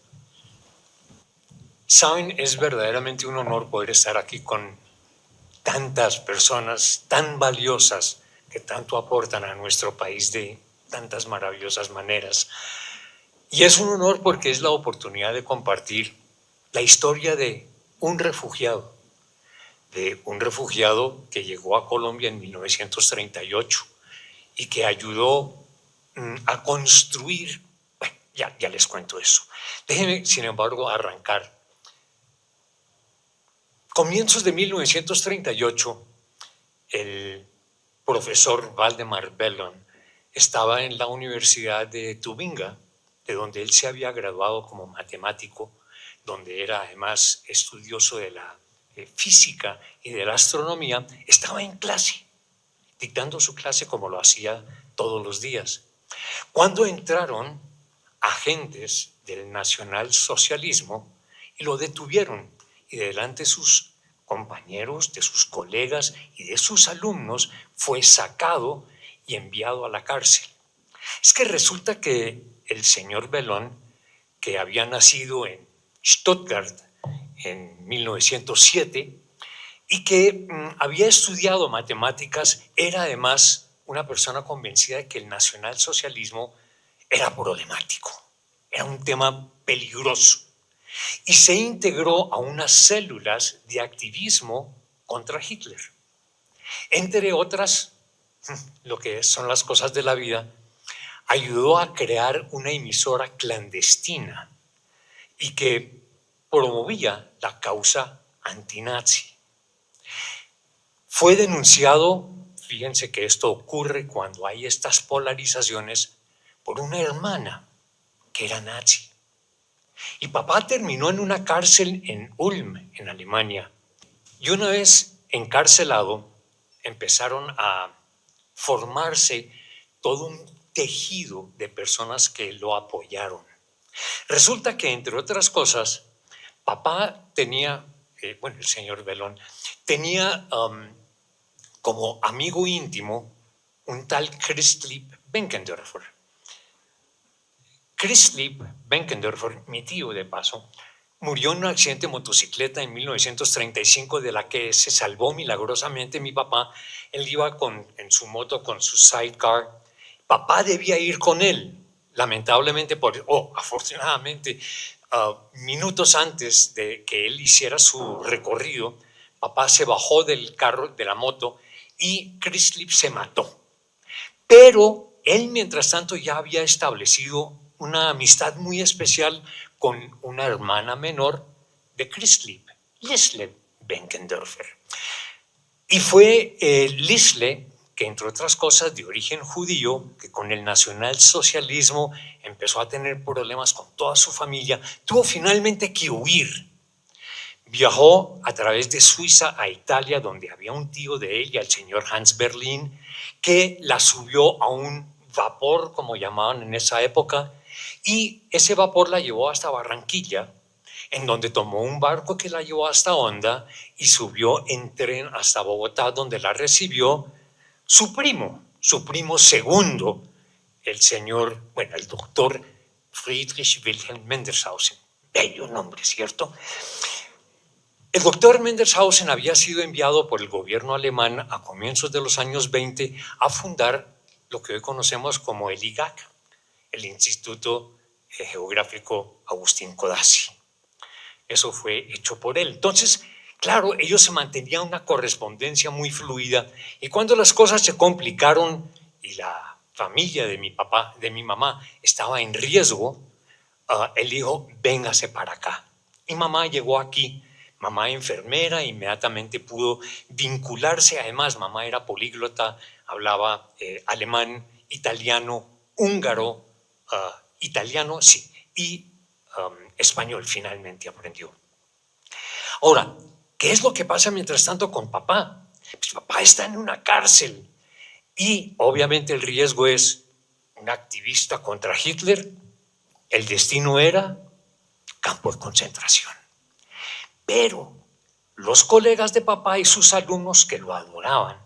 Saben, es verdaderamente un honor poder estar aquí con tantas personas tan valiosas que tanto aportan a nuestro país de tantas maravillosas maneras. Y es un honor porque es la oportunidad de compartir la historia de un refugiado que llegó a Colombia en 1938 y que ayudó a construir. Bueno, ya les cuento eso. Déjenme, sin embargo, arrancar. Comienzos de 1938, el profesor Valdemar Bellón estaba en la Universidad de Tubinga, de donde él se había graduado como matemático, donde era además estudioso de la física y de la astronomía. Estaba en clase, dictando su clase como lo hacía todos los días, cuando entraron agentes del nacionalsocialismo y lo detuvieron, y delante de sus compañeros, de sus colegas y de sus alumnos fue sacado y enviado a la cárcel. Es que resulta que el señor Bellón, que había nacido en Stuttgart en 1907 y que había estudiado matemáticas, era además una persona convencida de que el nacionalsocialismo era problemático, era un tema peligroso, y se integró a unas células de activismo contra Hitler. Entre otras, lo que son las cosas de la vida, ayudó a crear una emisora clandestina y que promovía la causa antinazi. Fue denunciado, fíjense que esto ocurre cuando hay estas polarizaciones, por una hermana que era nazi. Y papá terminó en una cárcel en Ulm, en Alemania. Y una vez encarcelado, empezaron a formarse todo un tejido de personas que lo apoyaron. Resulta que, entre otras cosas, papá tenía, el señor Bellón, tenía como amigo íntimo un tal Christlieb Benkendorfer. Christlieb Benkendorfer, mi tío de paso, murió en un accidente de motocicleta en 1935 de la que se salvó milagrosamente mi papá. Él iba en su moto con su sidecar. Papá debía ir con él, lamentablemente, afortunadamente, minutos antes de que él hiciera su recorrido, papá se bajó del carro, de la moto, y Christlieb se mató. Pero él, mientras tanto, ya había establecido una amistad muy especial con una hermana menor de Christlieb, Lisle Benkendorfer. Y fue Lisle, que entre otras cosas de origen judío, que con el nacionalsocialismo empezó a tener problemas con toda su familia, tuvo finalmente que huir. Viajó a través de Suiza a Italia, donde había un tío de ella, el señor Hans Berlin, que la subió a un vapor, como llamaban en esa época, y ese vapor la llevó hasta Barranquilla, en donde tomó un barco que la llevó hasta Honda y subió en tren hasta Bogotá, donde la recibió su primo segundo, el doctor Friedrich Wilhelm Mendelssohn. Bello nombre, ¿cierto? El doctor Mendelssohn había sido enviado por el gobierno alemán a comienzos de los años 20 a fundar lo que hoy conocemos como el IGAC, el Instituto Geográfico Agustín Codazzi. Eso fue hecho por él. Entonces, claro, ellos se mantenían una correspondencia muy fluida, y cuando las cosas se complicaron y la familia de mi papá, de mi mamá, estaba en riesgo, él dijo, véngase para acá. Y mamá llegó aquí. Mamá enfermera, inmediatamente pudo vincularse. Además, mamá era políglota, hablaba alemán, italiano, húngaro, italiano, sí, y español finalmente aprendió. Ahora, ¿qué es lo que pasa mientras tanto con papá? Pues papá está en una cárcel y obviamente el riesgo es un activista contra Hitler. El destino era campo de concentración. Pero los colegas de papá y sus alumnos que lo adoraban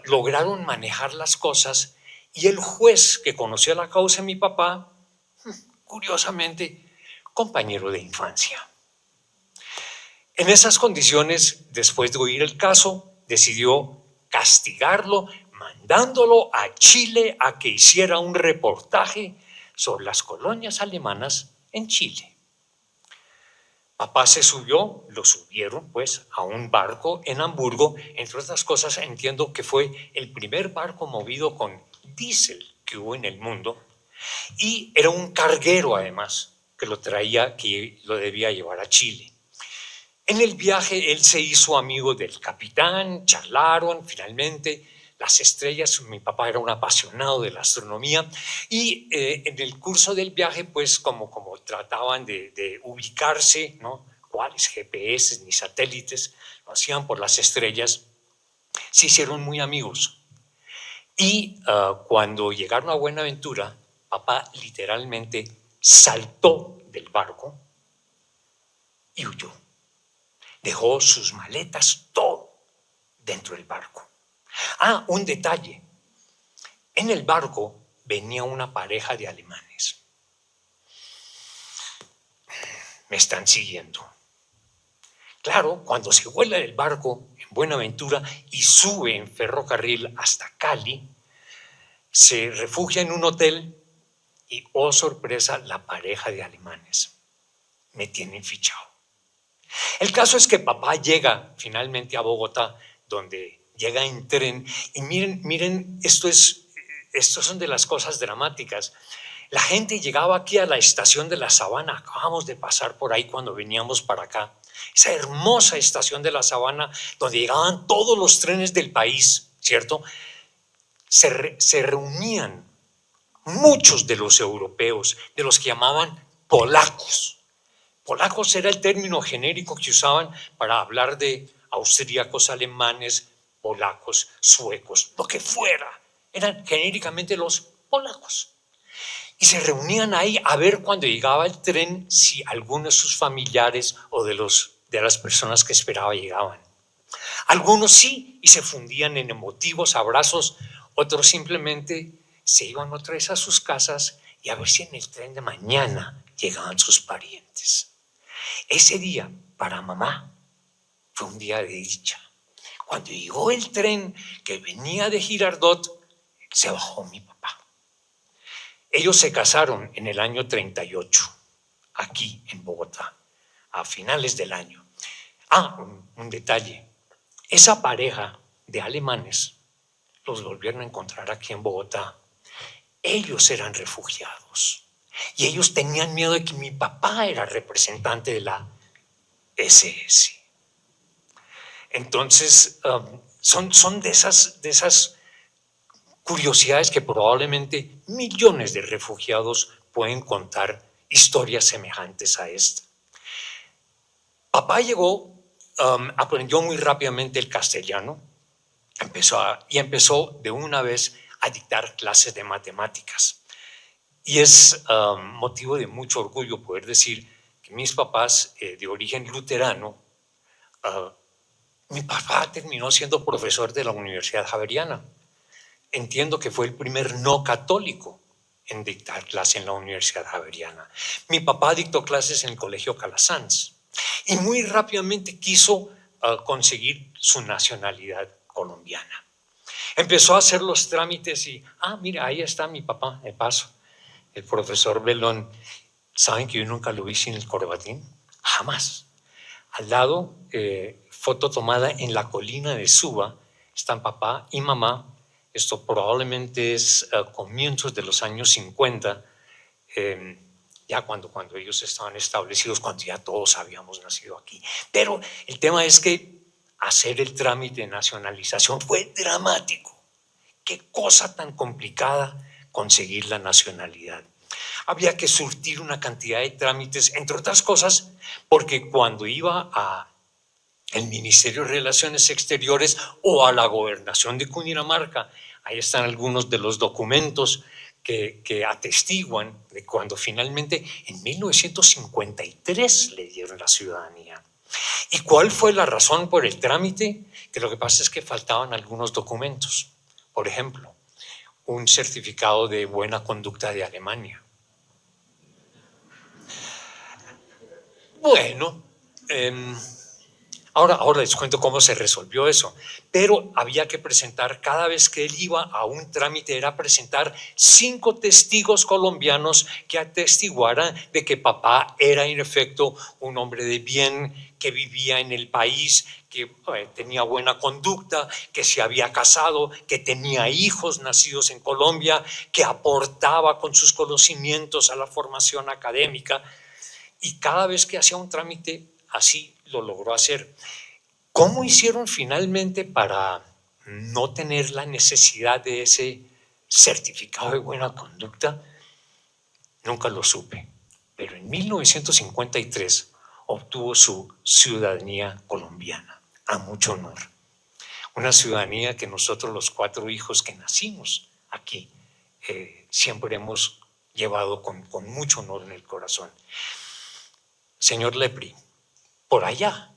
lograron manejar las cosas, y el juez que conocía la causa de mi papá, curiosamente, compañero de infancia. En esas condiciones, después de oír el caso, decidió castigarlo, mandándolo a Chile a que hiciera un reportaje sobre las colonias alemanas en Chile. Papá se subió, lo subieron pues a un barco en Hamburgo. Entre otras cosas, entiendo que fue el primer barco movido con diésel que hubo en el mundo, y era un carguero además que lo traía, que lo debía llevar a Chile. En el viaje él se hizo amigo del capitán, charlaron finalmente las estrellas. Mi papá era un apasionado de la astronomía, y en el curso del viaje, pues como trataban de ubicarse, ¿no? ¿Cuáles GPS ni satélites? Lo hacían por las estrellas. Se hicieron muy amigos. Y cuando llegaron a Buenaventura, papá literalmente saltó del barco y huyó. Dejó sus maletas, todo, dentro del barco. Un detalle. En el barco venía una pareja de alemanes. Me están siguiendo. Claro, cuando se vuela del barco en Buenaventura y sube en ferrocarril hasta Cali, se refugia en un hotel y, oh sorpresa, la pareja de alemanes me tienen fichado. El caso es que papá llega finalmente a Bogotá, donde llega en tren, y miren, estas son de las cosas dramáticas. La gente llegaba aquí a la estación de La Sabana, acabamos de pasar por ahí cuando veníamos para acá, esa hermosa estación de la Sabana donde llegaban todos los trenes del país, ¿cierto? Se reunían muchos de los europeos, de los que llamaban polacos. Polacos era el término genérico que usaban para hablar de austríacos, alemanes, polacos, suecos, lo que fuera. Eran genéricamente los polacos. Y se reunían ahí a ver cuando llegaba el tren si algunos de sus familiares o de las personas que esperaba llegaban. Algunos sí, y se fundían en emotivos abrazos, otros simplemente se iban otra vez a sus casas y a ver si en el tren de mañana llegaban sus parientes. Ese día, para mamá, fue un día de dicha. Cuando llegó el tren que venía de Girardot, se bajó mi papá. Ellos se casaron en el año 38, aquí en Bogotá, a finales del año. Un detalle. Esa pareja de alemanes los volvieron a encontrar aquí en Bogotá. Ellos eran refugiados y ellos tenían miedo de que mi papá era representante de la SS. Entonces, son de esas curiosidades que probablemente millones de refugiados pueden contar historias semejantes a esta. Papá llegó, aprendió muy rápidamente el castellano, empezó de una vez a dictar clases de matemáticas. Y es motivo de mucho orgullo poder decir que mis papás de origen luterano, mi papá terminó siendo profesor de la Universidad Javeriana. Entiendo que fue el primer no católico en dictar clase en la Universidad Javeriana. Mi papá dictó clases en el Colegio Calasanz y muy rápidamente quiso conseguir su nacionalidad colombiana. Empezó a hacer los trámites y, mira, ahí está mi papá, de paso, el profesor Belón. ¿Saben que yo nunca lo vi sin el corbatín? Jamás. Al lado, foto tomada en la colina de Suba, están papá y mamá. Esto probablemente es comienzos de los años 50, ya cuando ellos estaban establecidos, cuando ya todos habíamos nacido aquí. Pero el tema es que hacer el trámite de nacionalización fue dramático. Qué cosa tan complicada conseguir la nacionalidad. Había que surtir una cantidad de trámites, entre otras cosas, porque cuando iba al Ministerio de Relaciones Exteriores o a la Gobernación de Cundinamarca, ahí están algunos de los documentos que atestiguan de cuando finalmente en 1953 le dieron la ciudadanía. ¿Y cuál fue la razón por el trámite? Que lo que pasa es que faltaban algunos documentos. Por ejemplo, un certificado de buena conducta de Alemania. Bueno, ahora les cuento cómo se resolvió eso. Pero había que presentar, cada vez que él iba a un trámite, era presentar 5 testigos colombianos que atestiguaran de que papá era en efecto un hombre de bien, que vivía en el país, que tenía buena conducta, que se había casado, que tenía hijos nacidos en Colombia, que aportaba con sus conocimientos a la formación académica. Y cada vez que hacía un trámite así lo logró hacer. ¿Cómo hicieron finalmente para no tener la necesidad de ese certificado de buena conducta? Nunca lo supe. Pero en 1953 obtuvo su ciudadanía colombiana, a mucho honor. Una ciudadanía que nosotros, los 4 hijos que nacimos aquí, siempre hemos llevado con mucho honor en el corazón. Señor Lepri, por allá,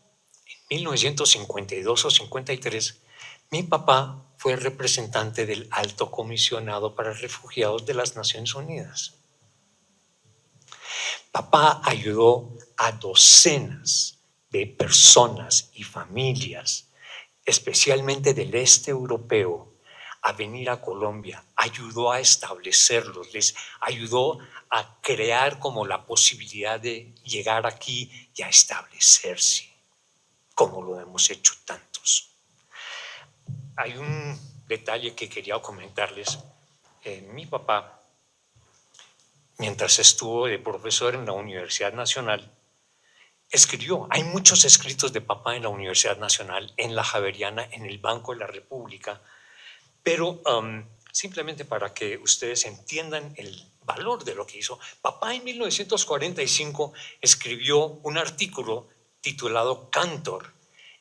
en 1952 o 53, mi papá fue representante del Alto Comisionado para Refugiados de las Naciones Unidas. Papá ayudó a docenas de personas y familias, especialmente del este europeo, a venir a Colombia, ayudó a establecerlos, les ayudó a crear como la posibilidad de llegar aquí y a establecerse, como lo hemos hecho tantos. Hay un detalle que quería comentarles. Mi papá, mientras estuvo de profesor en la Universidad Nacional, escribió. Hay muchos escritos de papá en la Universidad Nacional, en la Javeriana, en el Banco de la República, pero simplemente para que ustedes entiendan el valor de lo que hizo. Papá en 1945 escribió un artículo titulado Cantor,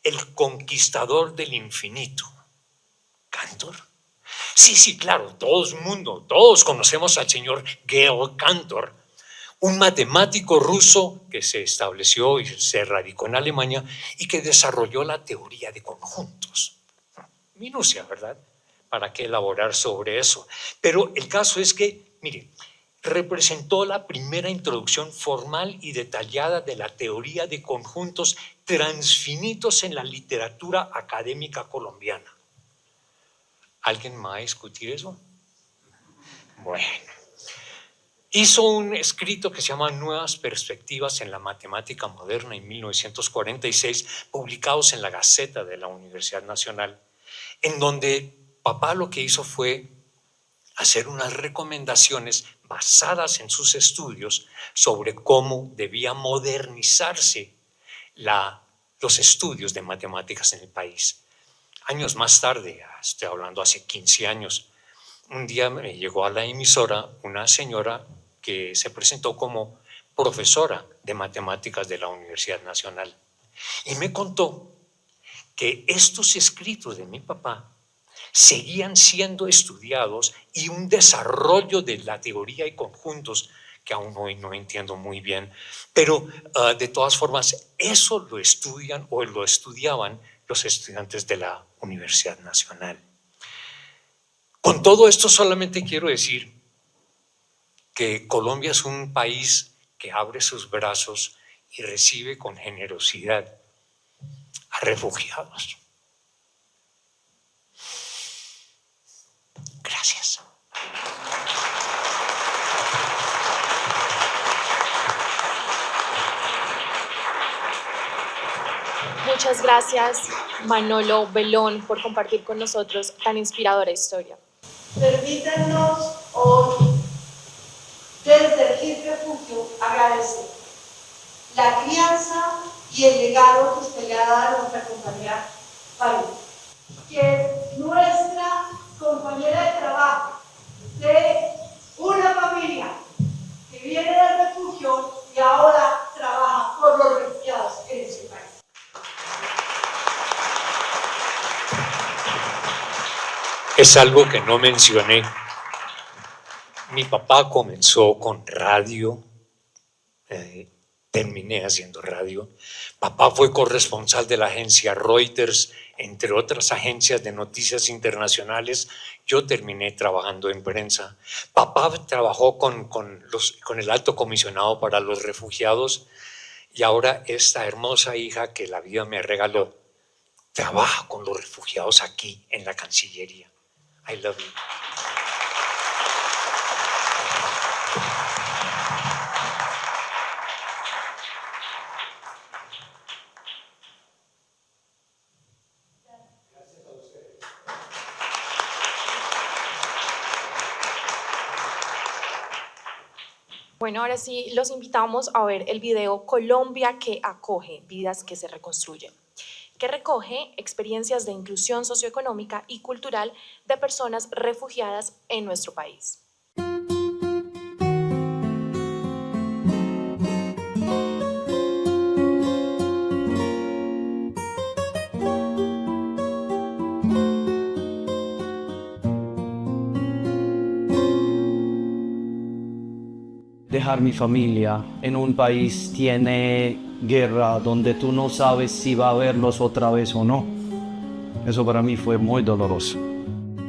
el conquistador del infinito. ¿Cantor? Sí, claro, todos conocemos al señor Georg Cantor, un matemático ruso que se estableció y se radicó en Alemania y que desarrolló la teoría de conjuntos. Minucia, ¿verdad? ¿Para qué elaborar sobre eso? Pero el caso es que, mire, representó la primera introducción formal y detallada de la teoría de conjuntos transfinitos en la literatura académica colombiana. ¿Alguien va a discutir eso? Bueno. Hizo un escrito que se llama Nuevas Perspectivas en la Matemática Moderna en 1946, publicados en la Gaceta de la Universidad Nacional, en donde papá lo que hizo fue hacer unas recomendaciones basadas en sus estudios sobre cómo debía modernizarse los estudios de matemáticas en el país. Años más tarde, estoy hablando hace 15 años, un día me llegó a la emisora una señora que se presentó como profesora de matemáticas de la Universidad Nacional y me contó que estos escritos de mi papá seguían siendo estudiados y un desarrollo de la teoría y conjuntos que aún hoy no entiendo muy bien, pero de todas formas eso lo estudian o lo estudiaban los estudiantes de la Universidad Nacional. Con todo esto solamente quiero decir que Colombia es un país que abre sus brazos y recibe con generosidad a refugiados. Gracias. Muchas gracias, Manolo Belón, por compartir con nosotros tan inspiradora historia. Permítanos hoy, desde el GIF Refugio, agradecer la crianza y el legado que usted le ha dado a nuestra compañera Farid, que es nuestra compañera de trabajo de una familia que viene del refugio y ahora trabaja por los refugiados en ese país. Es algo que no mencioné. Mi papá comenzó con radio, terminé haciendo radio. Papá fue corresponsal de la agencia Reuters, entre otras agencias de noticias internacionales. Yo terminé trabajando en prensa. Papá trabajó con el Alto Comisionado para los Refugiados y ahora esta hermosa hija que la vida me regaló trabaja con los refugiados aquí en la Cancillería. I love you. Bueno, ahora sí los invitamos a ver el video Colombia que acoge, vidas que se reconstruyen, que recoge experiencias de inclusión socioeconómica y cultural de personas refugiadas en nuestro país. Dejar mi familia en un país tiene guerra donde tú no sabes si va a verlos otra vez o no. Eso para mí fue muy doloroso.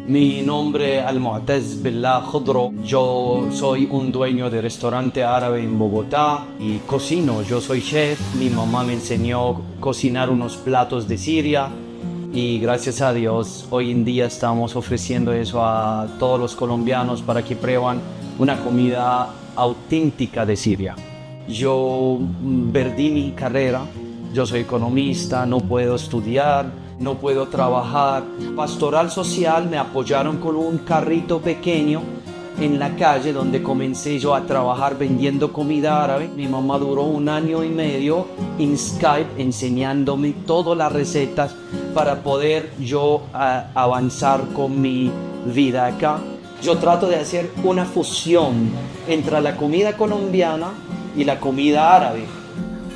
Mi nombre es Al-Mu'taz Billah Khudro. Yo soy un dueño de restaurante árabe en Bogotá y cocino. Yo soy chef. Mi mamá me enseñó a cocinar unos platos de Siria y gracias a Dios hoy en día estamos ofreciendo eso a todos los colombianos para que prueban una comida auténtica de Siria. Yo perdí mi carrera, yo soy economista, no puedo estudiar, no puedo trabajar. Pastoral Social me apoyaron con un carrito pequeño en la calle donde comencé yo a trabajar vendiendo comida árabe. Mi mamá duró 1 año y medio en Skype enseñándome todas las recetas para poder yo avanzar con mi vida acá. Yo trato de hacer una fusión entre la comida colombiana y la comida árabe.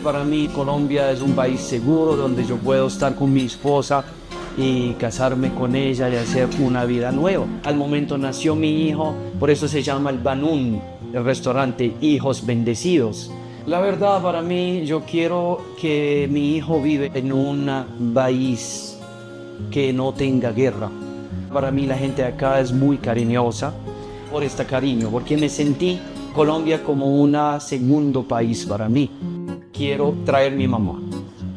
Para mí Colombia es un país seguro donde yo puedo estar con mi esposa y casarme con ella y hacer una vida nueva. Al momento nació mi hijo, por eso se llama el Banún, el restaurante Hijos Bendecidos. La verdad, para mí, yo quiero que mi hijo vive en un país que no tenga guerra. Para mí la gente acá es muy cariñosa por este cariño, porque me sentí Colombia como un segundo país para mí. Quiero traer a mi mamá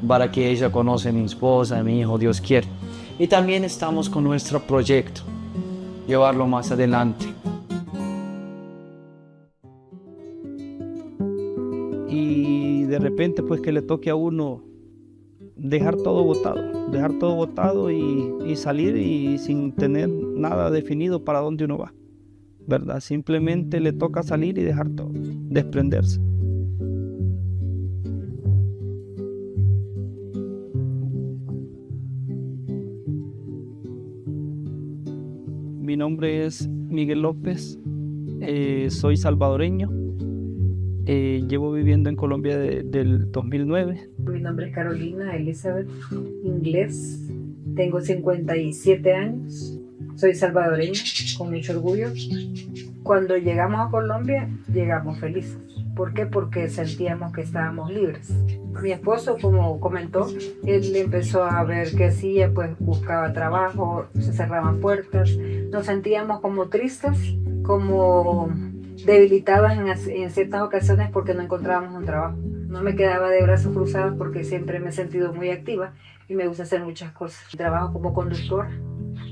para que ella conozca a mi esposa, a mi hijo, Dios quiere. Y también estamos con nuestro proyecto, llevarlo más adelante. Y de repente pues que le toque a uno dejar todo botado y salir y sin tener nada definido para dónde uno va, ¿verdad? Simplemente le toca salir y dejar todo, desprenderse. Mi nombre es Miguel López, soy salvadoreño, llevo viviendo en Colombia del 2009. Mi nombre es Carolina Elizabeth Inglés, tengo 57 años, soy salvadoreña con mucho orgullo. Cuando llegamos a Colombia, llegamos felices. ¿Por qué? Porque sentíamos que estábamos libres. Mi esposo, como comentó, él empezó a ver qué hacía, pues buscaba trabajo, se cerraban puertas, nos sentíamos como tristes, como debilitados en ciertas ocasiones porque no encontrábamos un trabajo. No me quedaba de brazos cruzados porque siempre me he sentido muy activa y me gusta hacer muchas cosas. Trabajo como conductor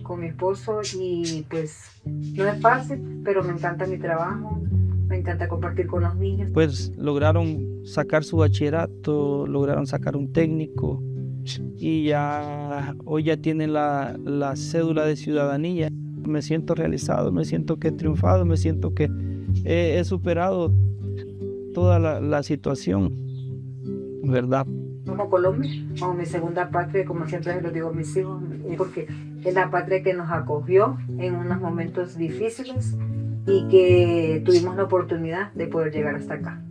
con mi esposo y pues no es fácil, pero me encanta mi trabajo. Me encanta compartir con los niños. Pues lograron sacar su bachillerato, lograron sacar un técnico y hoy ya tienen la cédula de ciudadanía. Me siento realizado, me siento que he triunfado, me siento que he superado toda la situación, ¿verdad? Como Colombia, como mi segunda patria, como siempre lo digo a mis hijos, porque es la patria que nos acogió en unos momentos difíciles y que tuvimos la oportunidad de poder llegar hasta acá.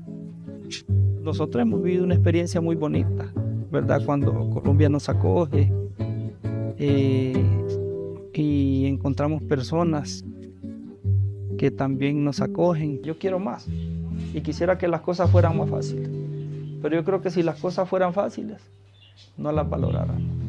Nosotros hemos vivido una experiencia muy bonita, ¿verdad? Cuando Colombia nos acoge y encontramos personas que también nos acogen. Yo quiero más y quisiera que las cosas fueran más fáciles, pero yo creo que si las cosas fueran fáciles, no las valoraran.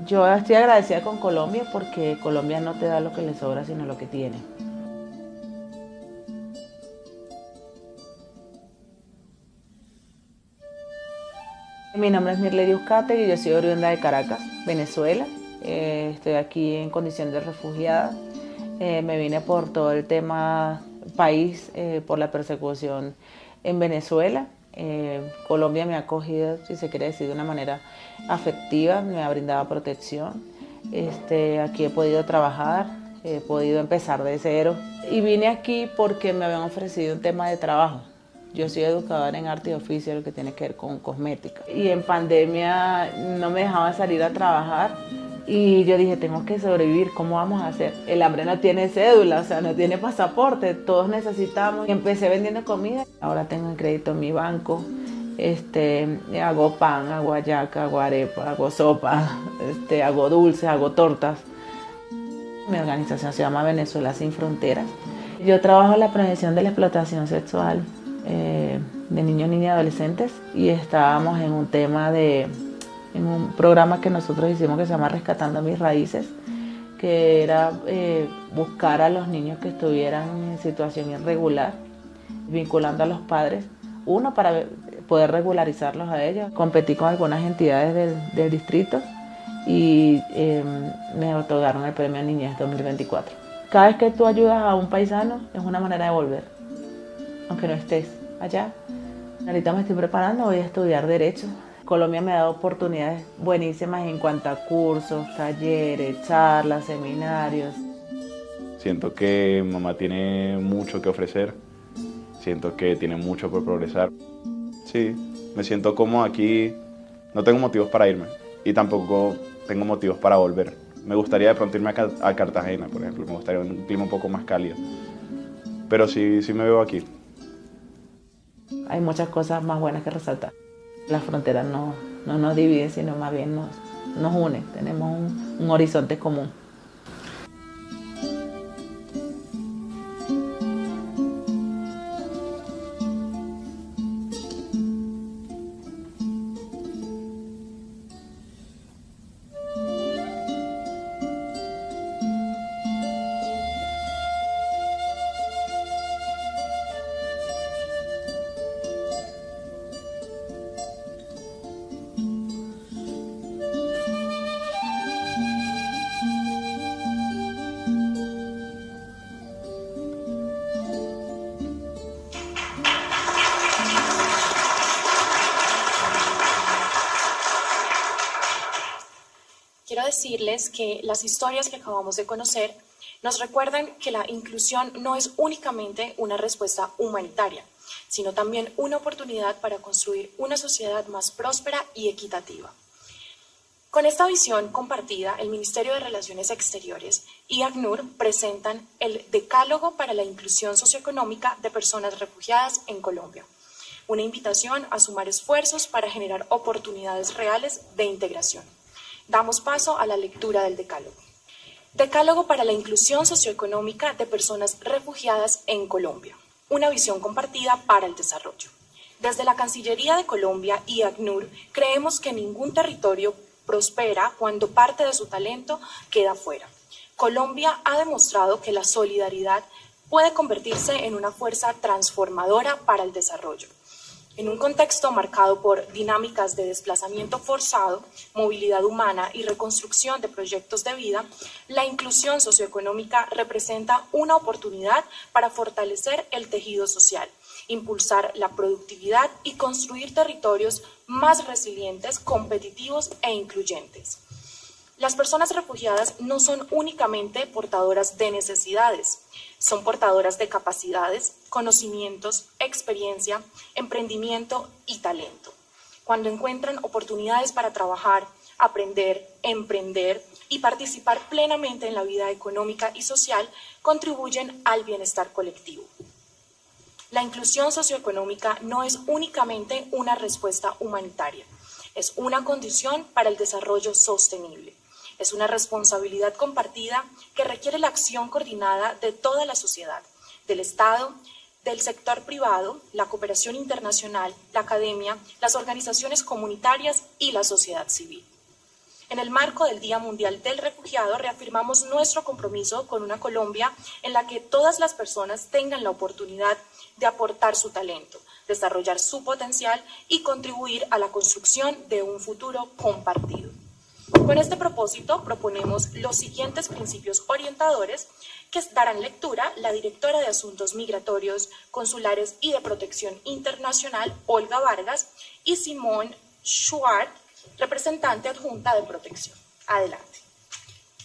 Yo estoy agradecida con Colombia porque Colombia no te da lo que le sobra, sino lo que tiene. Mi nombre es Mirley Uzcategui y yo soy oriunda de Caracas, Venezuela. Estoy aquí en condición de refugiada. Me vine por todo el tema país, por la persecución en Venezuela. Colombia me ha acogido, si se quiere decir, de una manera afectiva, me ha brindado protección. Aquí he podido trabajar, he podido empezar de cero. Y vine aquí porque me habían ofrecido un tema de trabajo. Yo soy educadora en arte y oficio, lo que tiene que ver con cosmética. Y en pandemia no me dejaban salir a trabajar. Y yo dije, tengo que sobrevivir, ¿cómo vamos a hacer? El hambre no tiene cédula, o sea, no tiene pasaporte, todos necesitamos. Y empecé vendiendo comida. Ahora tengo en crédito en mi banco. Hago pan, hago hallaca, hago arepa, hago sopa, hago dulces, hago tortas. Mi organización se llama Venezuela Sin Fronteras. Yo trabajo en la prevención de la explotación sexual de niños, niñas y adolescentes. Y estábamos en un tema en un programa que nosotros hicimos que se llama Rescatando Mis Raíces, que era buscar a los niños que estuvieran en situación irregular, vinculando a los padres, uno para poder regularizarlos a ellos. Competí con algunas entidades del distrito y me otorgaron el premio Niñez 2024. Cada vez que tú ayudas a un paisano es una manera de volver, aunque no estés allá. Ahorita me estoy preparando, voy a estudiar Derecho. Colombia me ha dado oportunidades buenísimas en cuanto a cursos, talleres, charlas, seminarios. Siento que mamá tiene mucho que ofrecer, siento que tiene mucho por progresar. Sí, me siento cómodo aquí, no tengo motivos para irme y tampoco tengo motivos para volver. Me gustaría de pronto irme a Cartagena, por ejemplo, me gustaría un clima un poco más cálido, pero sí me veo aquí. Hay muchas cosas más buenas que resaltar. Las fronteras no nos dividen, sino más bien nos unen, tenemos un horizonte común. Quiero decirles que las historias que acabamos de conocer nos recuerdan que la inclusión no es únicamente una respuesta humanitaria, sino también una oportunidad para construir una sociedad más próspera y equitativa. Con esta visión compartida, el Ministerio de Relaciones Exteriores y ACNUR presentan el Decálogo para la Inclusión Socioeconómica de Personas Refugiadas en Colombia, una invitación a sumar esfuerzos para generar oportunidades reales de integración. Damos paso a la lectura del Decálogo. Decálogo para la Inclusión Socioeconómica de Personas Refugiadas en Colombia. Una visión compartida para el desarrollo. Desde la Cancillería de Colombia y ACNUR creemos que ningún territorio prospera cuando parte de su talento queda fuera. Colombia ha demostrado que la solidaridad puede convertirse en una fuerza transformadora para el desarrollo. En un contexto marcado por dinámicas de desplazamiento forzado, movilidad humana y reconstrucción de proyectos de vida, la inclusión socioeconómica representa una oportunidad para fortalecer el tejido social, impulsar la productividad y construir territorios más resilientes, competitivos e incluyentes. Las personas refugiadas no son únicamente portadoras de necesidades, son portadoras de capacidades, conocimientos, experiencia, emprendimiento y talento. Cuando encuentran oportunidades para trabajar, aprender, emprender y participar plenamente en la vida económica y social, contribuyen al bienestar colectivo. La inclusión socioeconómica no es únicamente una respuesta humanitaria, es una condición para el desarrollo sostenible. Es una responsabilidad compartida que requiere la acción coordinada de toda la sociedad, del Estado, del sector privado, la cooperación internacional, la academia, las organizaciones comunitarias y la sociedad civil. En el marco del Día Mundial del Refugiado, reafirmamos nuestro compromiso con una Colombia en la que todas las personas tengan la oportunidad de aportar su talento, desarrollar su potencial y contribuir a la construcción de un futuro compartido. Con este propósito, proponemos los siguientes principios orientadores que darán lectura la directora de Asuntos Migratorios, Consulares y de Protección Internacional, Olga Vargas, y Simone Schwartz, representante adjunta de Protección. Adelante.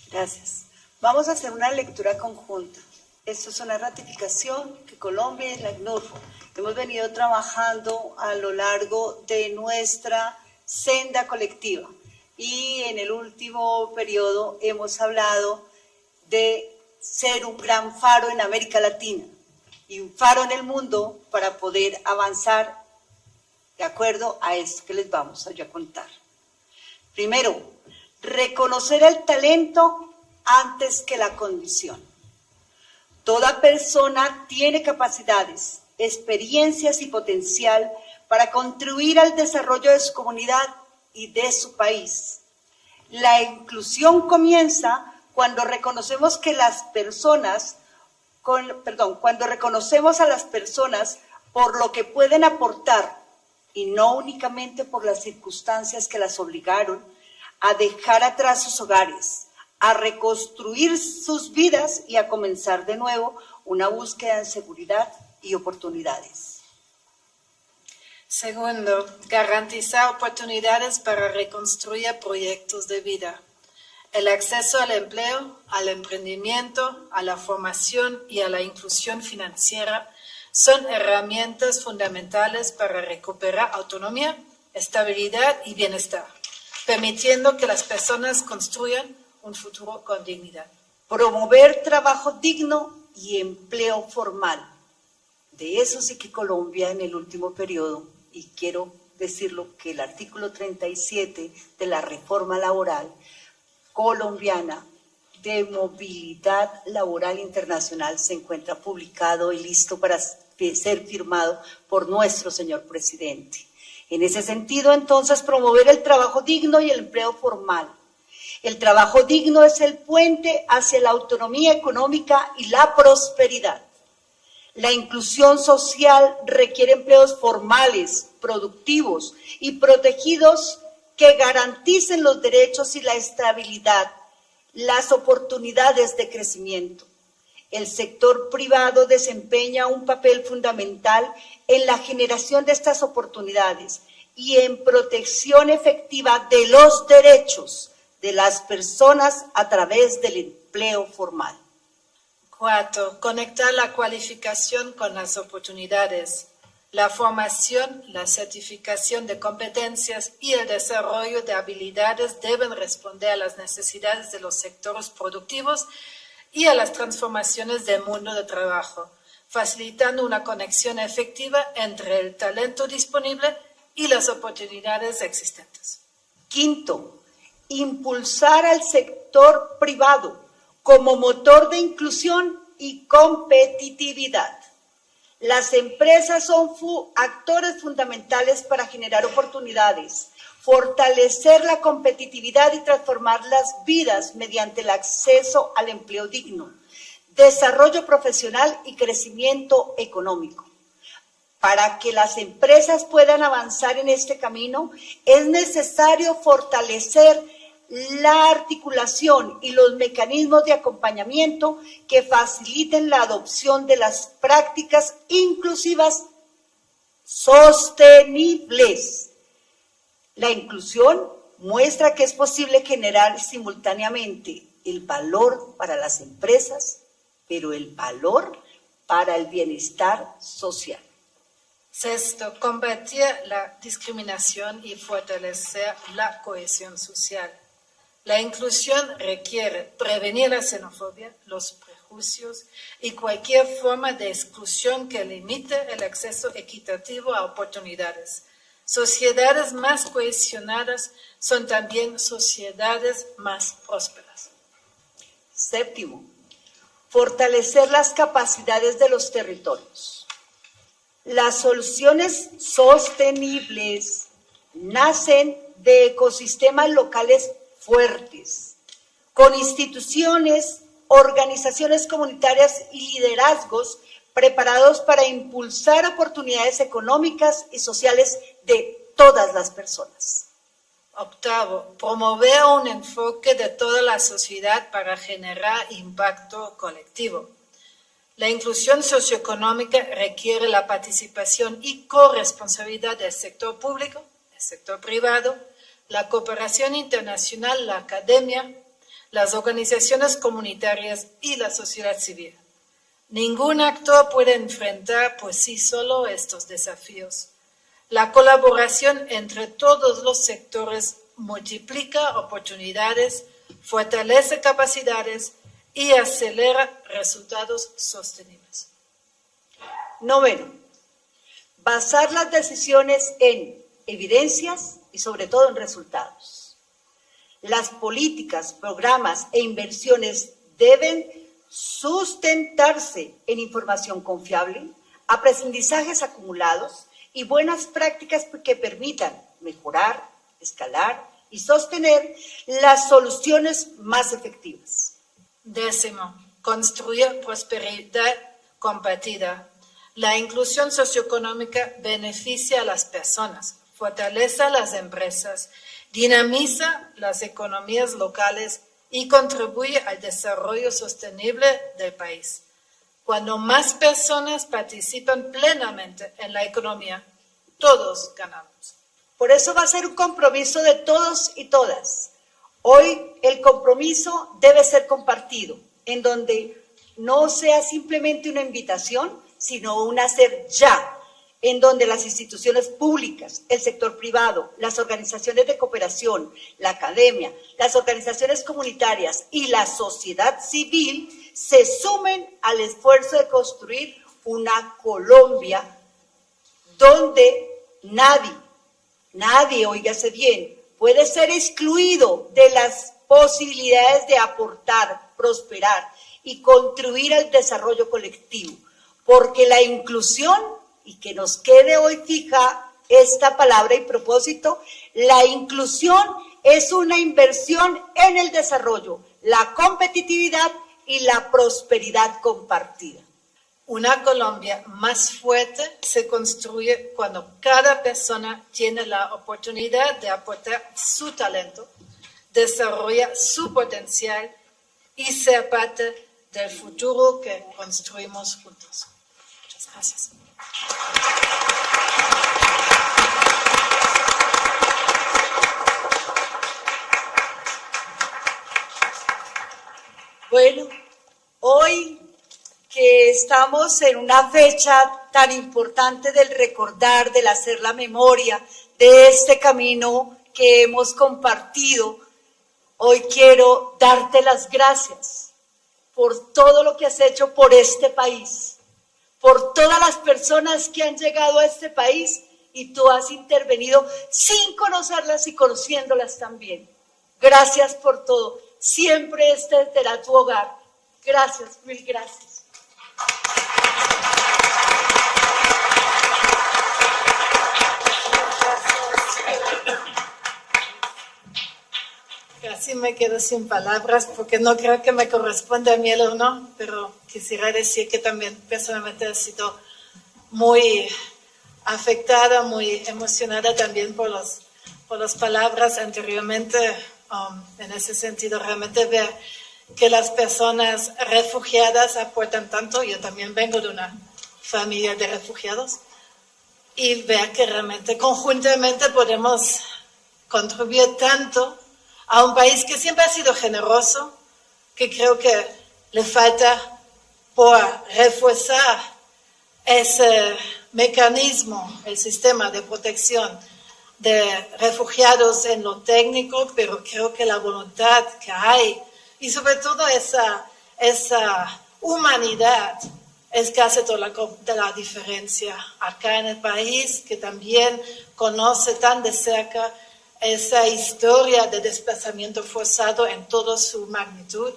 Gracias. Vamos a hacer una lectura conjunta. Esto es una ratificación que Colombia y la ACNUR hemos venido trabajando a lo largo de nuestra senda colectiva. Y en el último periodo hemos hablado de ser un gran faro en América Latina y un faro en el mundo para poder avanzar de acuerdo a esto que les vamos a contar. Primero, reconocer el talento antes que la condición. Toda persona tiene capacidades, experiencias y potencial para contribuir al desarrollo de su comunidad y de su país. La inclusión comienza cuando reconocemos que las personas, cuando reconocemos a las personas por lo que pueden aportar y no únicamente por las circunstancias que las obligaron a dejar atrás sus hogares, a reconstruir sus vidas y a comenzar de nuevo una búsqueda de seguridad y oportunidades. Segundo, garantizar oportunidades para reconstruir proyectos de vida. El acceso al empleo, al emprendimiento, a la formación y a la inclusión financiera son herramientas fundamentales para recuperar autonomía, estabilidad y bienestar, permitiendo que las personas construyan un futuro con dignidad. Promover trabajo digno y empleo formal. De eso sí que Colombia en el último periodo, y quiero decirlo que el artículo 37 de la reforma laboral colombiana de movilidad laboral internacional se encuentra publicado y listo para ser firmado por nuestro señor presidente. En ese sentido, entonces, promover el trabajo digno y el empleo formal. El trabajo digno es el puente hacia la autonomía económica y la prosperidad. La inclusión social requiere empleos formales, productivos y protegidos que garanticen los derechos y la estabilidad, las oportunidades de crecimiento. El sector privado desempeña un papel fundamental en la generación de estas oportunidades y en protección efectiva de los derechos de las personas a través del empleo formal. Cuarto, conectar la cualificación con las oportunidades. La formación, la certificación de competencias y el desarrollo de habilidades deben responder a las necesidades de los sectores productivos y a las transformaciones del mundo de trabajo, facilitando una conexión efectiva entre el talento disponible y las oportunidades existentes. Quinto, impulsar al sector privado como motor de inclusión y competitividad. Las empresas son actores fundamentales para generar oportunidades, fortalecer la competitividad y transformar las vidas mediante el acceso al empleo digno, desarrollo profesional y crecimiento económico. Para que las empresas puedan avanzar en este camino, es necesario fortalecer la articulación y los mecanismos de acompañamiento que faciliten la adopción de las prácticas inclusivas sostenibles. La inclusión muestra que es posible generar simultáneamente el valor para las empresas, pero el valor para el bienestar social. Sexto, combatir la discriminación y fortalecer la cohesión social. La inclusión requiere prevenir la xenofobia, los prejuicios y cualquier forma de exclusión que limite el acceso equitativo a oportunidades. Sociedades más cohesionadas son también sociedades más prósperas. Séptimo, fortalecer las capacidades de los territorios. Las soluciones sostenibles nacen de ecosistemas locales fuertes, con instituciones, organizaciones comunitarias y liderazgos preparados para impulsar oportunidades económicas y sociales de todas las personas. Octavo, promover un enfoque de toda la sociedad para generar impacto colectivo. La inclusión socioeconómica requiere la participación y corresponsabilidad del sector público, del sector privado, la cooperación internacional, la academia, las organizaciones comunitarias y la sociedad civil. Ningún actor puede enfrentar por sí solo estos desafíos. La colaboración entre todos los sectores multiplica oportunidades, fortalece capacidades y acelera resultados sostenibles. Noveno, basar las decisiones en evidencias y sobre todo en resultados. Las políticas, programas e inversiones deben sustentarse en información confiable, aprendizajes acumulados y buenas prácticas que permitan mejorar, escalar y sostener las soluciones más efectivas. Décimo, construir prosperidad compartida. La inclusión socioeconómica beneficia a las personas, fortalece a las empresas, dinamiza las economías locales y contribuye al desarrollo sostenible del país. Cuando más personas participan plenamente en la economía, todos ganamos. Por eso va a ser un compromiso de todos y todas. Hoy el compromiso debe ser compartido, en donde no sea simplemente una invitación, sino un hacer ya, en donde las instituciones públicas, el sector privado, las organizaciones de cooperación, la academia, las organizaciones comunitarias y la sociedad civil se sumen al esfuerzo de construir una Colombia donde nadie, óigase bien, puede ser excluido de las posibilidades de aportar, prosperar y contribuir al desarrollo colectivo, porque la inclusión, y que nos quede hoy fija esta palabra y propósito, la inclusión es una inversión en el desarrollo, la competitividad y la prosperidad compartida. Una Colombia más fuerte se construye cuando cada persona tiene la oportunidad de aportar su talento, desarrolla su potencial y ser parte del futuro que construimos juntos. Muchas gracias. Bueno, hoy que estamos en una fecha tan importante del recordar, del hacer la memoria de este camino que hemos compartido, hoy quiero darte las gracias por todo lo que has hecho por este país, por todas las personas que han llegado a este país y tú has intervenido sin conocerlas y conociéndolas también. Gracias por todo. Siempre este será tu hogar. Gracias, mil gracias. Casi me quedo sin palabras porque no creo que me corresponde a mí el honor, pero quisiera decir que también personalmente he sido muy afectada, muy emocionada también por las palabras anteriormente. En ese sentido, realmente ver que las personas refugiadas aportan tanto. Yo también vengo de una familia de refugiados y ver que realmente conjuntamente podemos contribuir tanto a un país que siempre ha sido generoso, que creo que le falta por reforzar ese mecanismo, el sistema de protección de refugiados en lo técnico, pero creo que la voluntad que hay y sobre todo esa humanidad es que hace toda la diferencia acá en el país, que también conoce tan de cerca esa historia de desplazamiento forzado en toda su magnitud.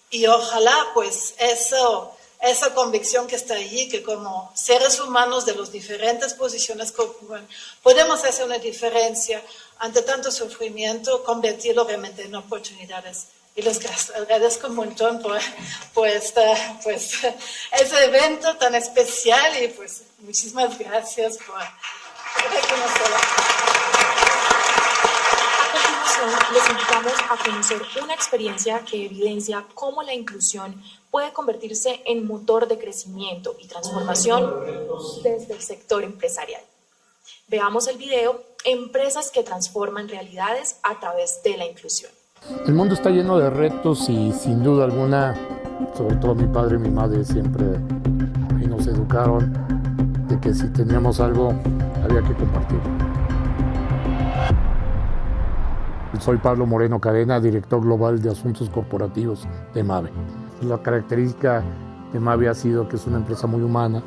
Y ojalá pues esa convicción que está allí, que como seres humanos de las diferentes posiciones que ocupan, podemos hacer una diferencia ante tanto sufrimiento, convertirlo realmente en oportunidades. Y les agradezco un montón por ese evento tan especial y pues muchísimas gracias por reconocerlo. Les invitamos a conocer una experiencia que evidencia cómo la inclusión puede convertirse en motor de crecimiento y transformación desde el sector empresarial. Veamos el video Empresas que transforman realidades a través de la inclusión. El mundo está lleno de retos y sin duda alguna, sobre todo mi padre y mi madre siempre nos educaron de que si teníamos algo había que compartirlo. Soy Pablo Moreno Cadena, director global de Asuntos Corporativos de Mave. La característica de Mave ha sido que es una empresa muy humana.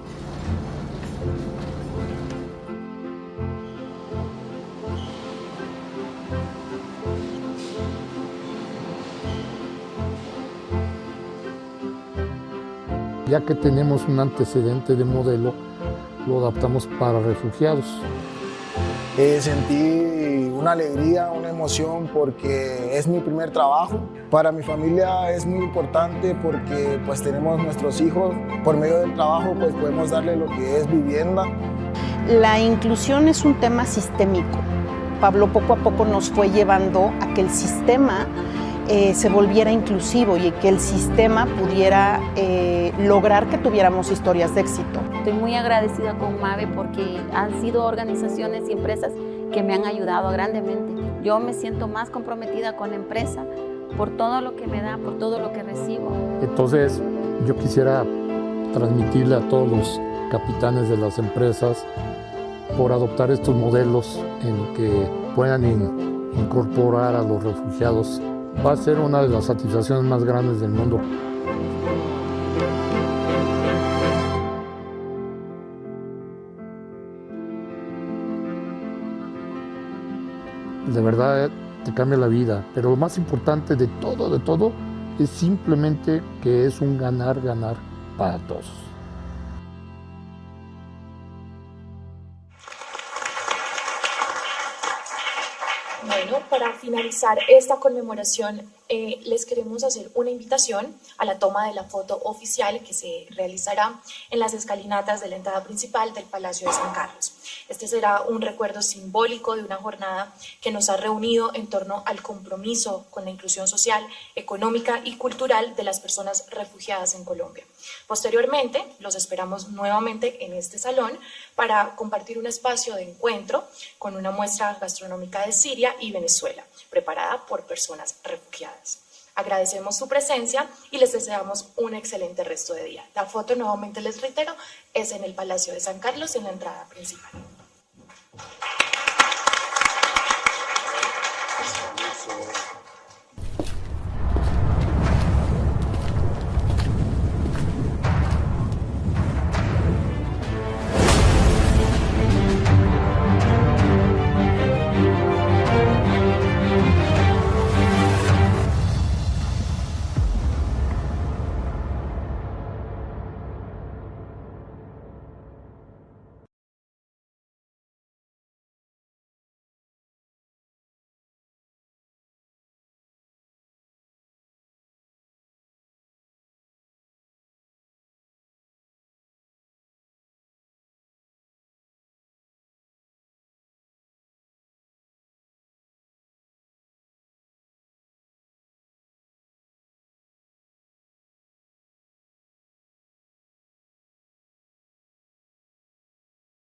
Ya que tenemos un antecedente de modelo, lo adaptamos para refugiados. Sentí una alegría, una emoción porque es mi primer trabajo. Para mi familia es muy importante porque pues tenemos nuestros hijos. Por medio del trabajo pues podemos darle lo que es vivienda. La inclusión es un tema sistémico. Pablo poco a poco nos fue llevando a que el sistema se volviera inclusivo y que el sistema pudiera lograr que tuviéramos historias de éxito. Estoy muy agradecida con MAVE porque han sido organizaciones y empresas que me han ayudado grandemente. Yo me siento más comprometida con la empresa por todo lo que me da, por todo lo que recibo. Entonces, yo quisiera transmitirle a todos los capitanes de las empresas por adoptar estos modelos en que puedan incorporar a los refugiados. Va a ser una de las satisfacciones más grandes del mundo. De verdad te cambia la vida, pero lo más importante de todo, es simplemente que es un ganar-ganar para todos. Bueno, para finalizar esta conmemoración, les queremos hacer una invitación a la toma de la foto oficial que se realizará en las escalinatas de la entrada principal del Palacio de San Carlos. Este será un recuerdo simbólico de una jornada que nos ha reunido en torno al compromiso con la inclusión social, económica y cultural de las personas refugiadas en Colombia. Posteriormente, los esperamos nuevamente en este salón para compartir un espacio de encuentro con una muestra gastronómica de Siria y Venezuela, preparada por personas refugiadas. Agradecemos su presencia y les deseamos un excelente resto de día. La foto, nuevamente les reitero, es en el Palacio de San Carlos, en la entrada principal.